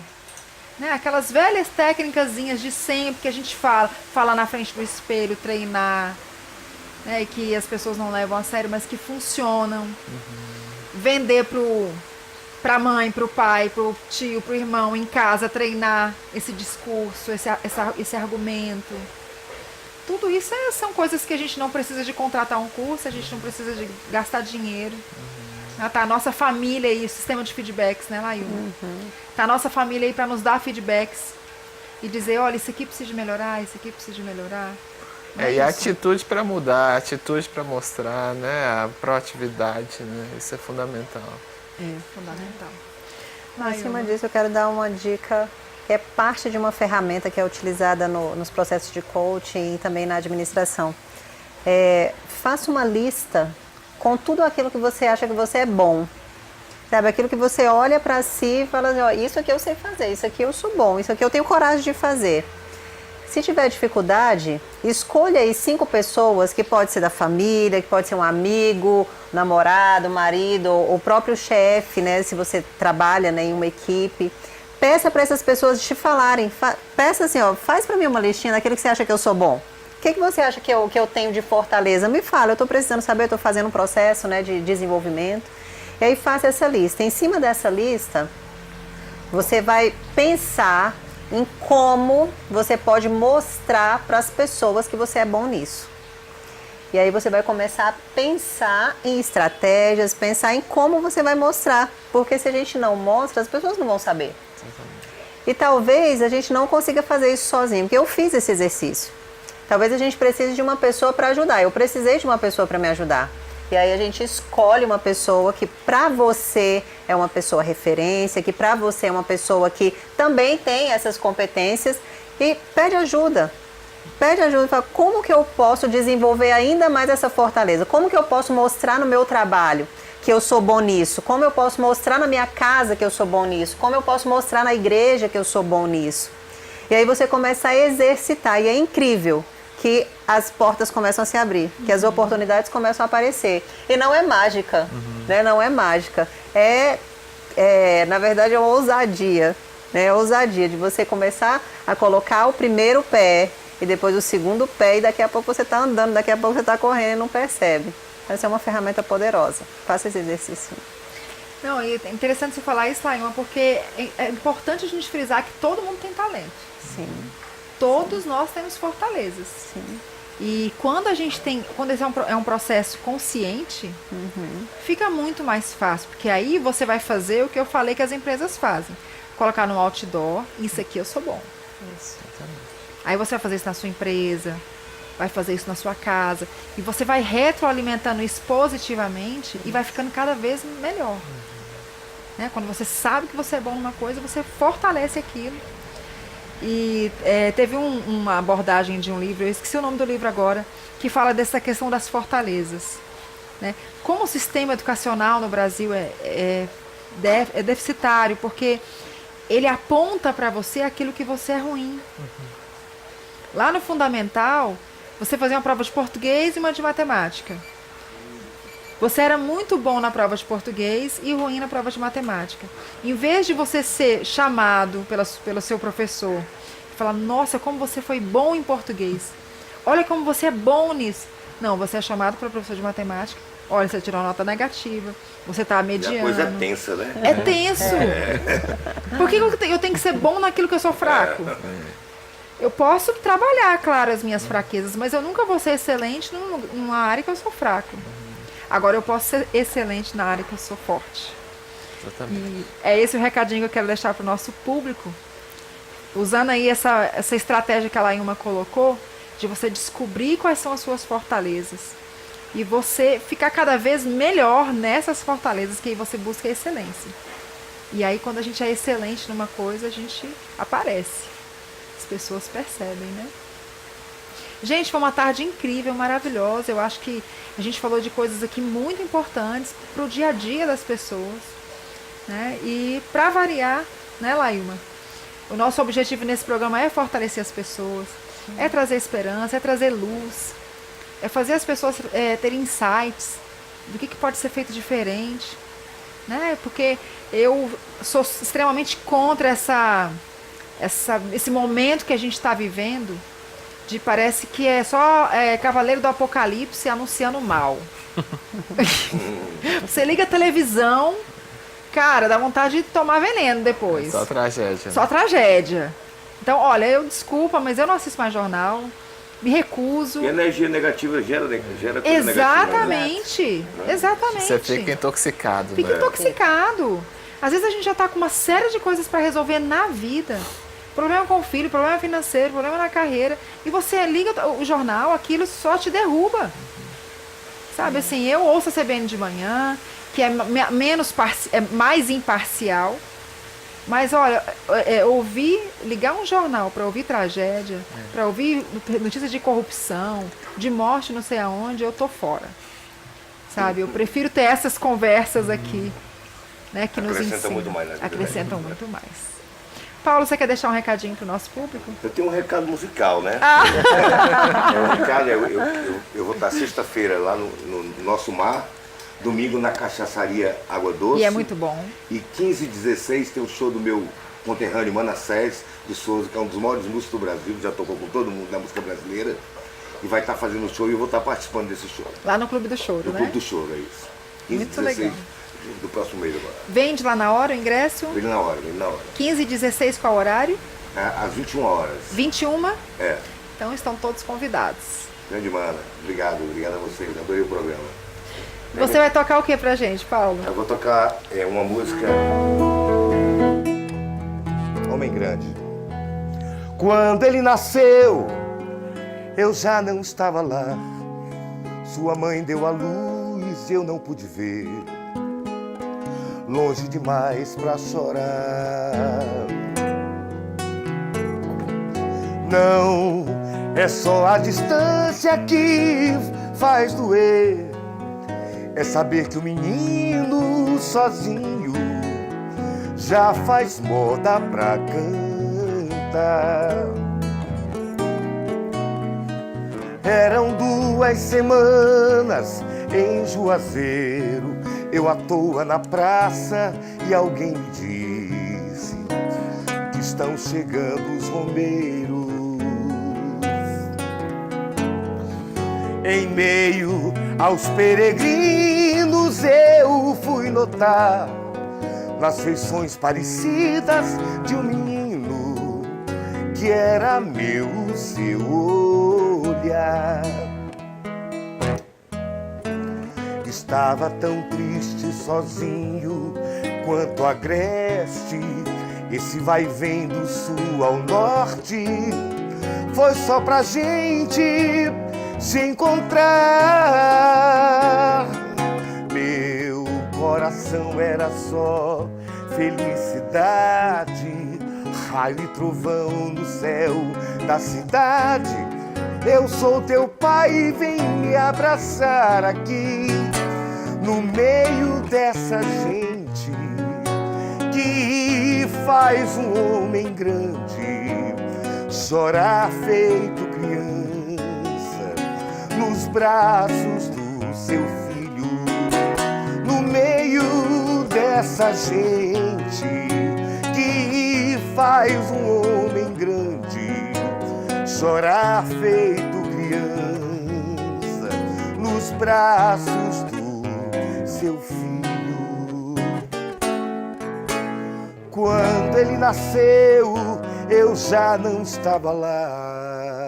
Né? Aquelas velhas técnicazinhas de sempre que a gente fala na frente do espelho, treinar, né? E que as pessoas não levam a sério, mas que funcionam. Vender para a mãe, para o pai, para o tio, para o irmão em casa, treinar esse discurso, esse argumento. Tudo isso são coisas que a gente não precisa de contratar um curso, a gente não precisa de gastar dinheiro. Tá a nossa família aí, o sistema de feedbacks, né, Layuna? Tá a nossa família aí para nos dar feedbacks e dizer, olha, isso aqui precisa de melhorar, isso aqui precisa de melhorar. E a atitude para mudar, a atitude para mostrar, né, a proatividade, né, isso é fundamental. É fundamental. Acima disso, eu quero dar uma dica que é parte de uma ferramenta que é utilizada nos processos de coaching e também na administração. Faça uma lista com tudo aquilo que você acha que você é bom. Sabe, aquilo que você olha para si e fala assim, ó, isso aqui eu sei fazer, isso aqui eu sou bom, isso aqui eu tenho coragem de fazer. Se tiver dificuldade, escolha aí 5 pessoas, que pode ser da família, que pode ser um amigo, namorado, marido, ou o próprio chefe, né, se você trabalha, né, em uma equipe. Peça para essas pessoas te falarem, peça assim, ó, faz para mim uma listinha daquilo que você acha que eu sou bom. O que você acha que eu tenho de fortaleza? Me fala, eu estou precisando saber, eu estou fazendo um processo, né, de desenvolvimento. E aí faça essa lista. Em cima dessa lista, você vai pensar em como você pode mostrar para as pessoas que você é bom nisso. E aí você vai começar a pensar em estratégias, pensar em como você vai mostrar. Porque se a gente não mostra, as pessoas não vão saber. E talvez a gente não consiga fazer isso sozinho, porque eu fiz esse exercício. Talvez a gente precise de uma pessoa para ajudar. Eu precisei de uma pessoa para me ajudar. E aí a gente escolhe uma pessoa que para você é uma pessoa referência, que para você é uma pessoa que também tem essas competências e pede ajuda. Pede ajuda e fala, como que eu posso desenvolver ainda mais essa fortaleza? Como que eu posso mostrar no meu trabalho que eu sou bom nisso? Como eu posso mostrar na minha casa que eu sou bom nisso? Como eu posso mostrar na igreja que eu sou bom nisso? E aí você começa a exercitar e é incrível que as portas começam a se abrir, que as oportunidades começam a aparecer. E não é mágica, né? Não é mágica. Na verdade, é uma ousadia, né? É ousadia de você começar a colocar o primeiro pé e depois o segundo pé e daqui a pouco você está andando, daqui a pouco você está correndo e não percebe. Essa é uma ferramenta poderosa. Faça esse exercício. Não, e é interessante você falar isso, Laima, porque é importante a gente frisar que todo mundo tem talento. Sim. Todos nós temos fortalezas. Sim. E quando esse é um processo consciente, fica muito mais fácil, porque aí você vai fazer o que eu falei que as empresas fazem. Colocar no outdoor, isso aqui eu sou bom. Isso. Aí você vai fazer isso na sua empresa, vai fazer isso na sua casa, e você vai retroalimentando isso positivamente e vai ficando cada vez melhor. Né? Quando você sabe que você é bom numa coisa, você fortalece aquilo. E teve uma abordagem de um livro, eu esqueci o nome do livro agora, que fala dessa questão das fortalezas. Né? Como o sistema educacional no Brasil é deficitário, porque ele aponta para você aquilo que você é ruim. Lá no fundamental, você fazia uma prova de português e uma de matemática. Você era muito bom na prova de português e ruim na prova de matemática. Em vez de você ser chamado pelo seu professor e falar, nossa, como você foi bom em português. Olha como você é bom nisso. Não, você é chamado para o professor de matemática. Olha, você tirou uma nota negativa. Você está mediano. E a coisa é tensa, né? É tenso. Por que eu tenho que ser bom naquilo que eu sou fraco? Eu posso trabalhar, claro, as minhas fraquezas, mas eu nunca vou ser excelente numa área que eu sou fraco. Agora eu posso ser excelente na área que eu sou forte. E é esse o recadinho que eu quero deixar para o nosso público. Usando aí essa estratégia que a Laima colocou, de você descobrir quais são as suas fortalezas. E você ficar cada vez melhor nessas fortalezas, que aí você busca a excelência. E aí quando a gente é excelente numa coisa, a gente aparece. As pessoas percebem, né? Gente, foi uma tarde incrível, maravilhosa. Eu acho que a gente falou de coisas aqui muito importantes para o dia a dia das pessoas, né? E para variar, né, Laima? O nosso objetivo nesse programa é fortalecer as pessoas, é trazer esperança, é trazer luz, é fazer as pessoas terem insights do que pode ser feito diferente, né? Porque eu sou extremamente contra esse momento que a gente está vivendo, de parece que é só Cavaleiro do Apocalipse anunciando o mal. Você liga a televisão, cara, dá vontade de tomar veneno depois. Só tragédia. Só tragédia. Então, olha, desculpa, mas eu não assisto mais jornal, me recuso. E energia negativa gera coisa Exatamente, negativa, né? Exatamente. Você fica intoxicado. Fica intoxicado. Às vezes a gente já está com uma série de coisas para resolver na vida. Problema com o filho, problema financeiro, problema na carreira. E você liga o jornal, aquilo só te derruba. Sabe, assim, eu ouço a CBN de manhã, que é mais imparcial. Mas, olha, ligar um jornal para ouvir tragédia, para ouvir notícias de corrupção, de morte não sei aonde, eu tô fora. Sabe, eu prefiro ter essas conversas aqui, né, que nos ensinam. Muito mais na vida, acrescentam muito mais. Paulo, você quer deixar um recadinho para o nosso público? Eu tenho um recado musical, né? Eu vou estar sexta-feira lá no Nosso Mar, domingo na Cachaçaria Água Doce. E é muito bom. E 15 e 16 tem o show do meu conterrâneo Manassés de Souza, que é um dos maiores músicos do Brasil, já tocou com todo mundo na música brasileira. E vai estar fazendo o show e eu vou estar participando desse show. Lá no Clube do Choro, né? No Clube do Choro, é isso. 15 Muito 16 legal. do próximo mês agora. Vende lá na hora o ingresso? Vem na hora, vem na hora. 15 e 16, qual horário? Às 21 horas. 21? É. Então estão todos convidados. Grande mana, obrigado a vocês, adorei o programa. Você vai tocar o que pra gente, Paulo? Eu vou tocar uma música Homem Grande. Quando ele nasceu, eu já não estava lá. Sua mãe deu à luz, eu não pude ver. Longe demais pra chorar. Não, é só a distância que faz doer. É saber que o menino sozinho já faz moda pra cantar. Eram 2 semanas em Juazeiro, eu à toa na praça e alguém me disse que estão chegando os romeiros. Em meio aos peregrinos eu fui notar nas feições parecidas de um menino que era meu, seu olhar. Estava tão triste, sozinho quanto agreste. Esse vai e vem do sul ao norte foi só pra gente se encontrar. Meu coração era só felicidade, raio e trovão no céu da cidade. Eu sou teu pai, vem me abraçar aqui, no meio dessa gente que faz um homem grande chorar feito criança nos braços do seu filho. No meio dessa gente que faz um homem grande chorar feito criança nos braços do seu filho. Quando ele nasceu, eu já não estava lá.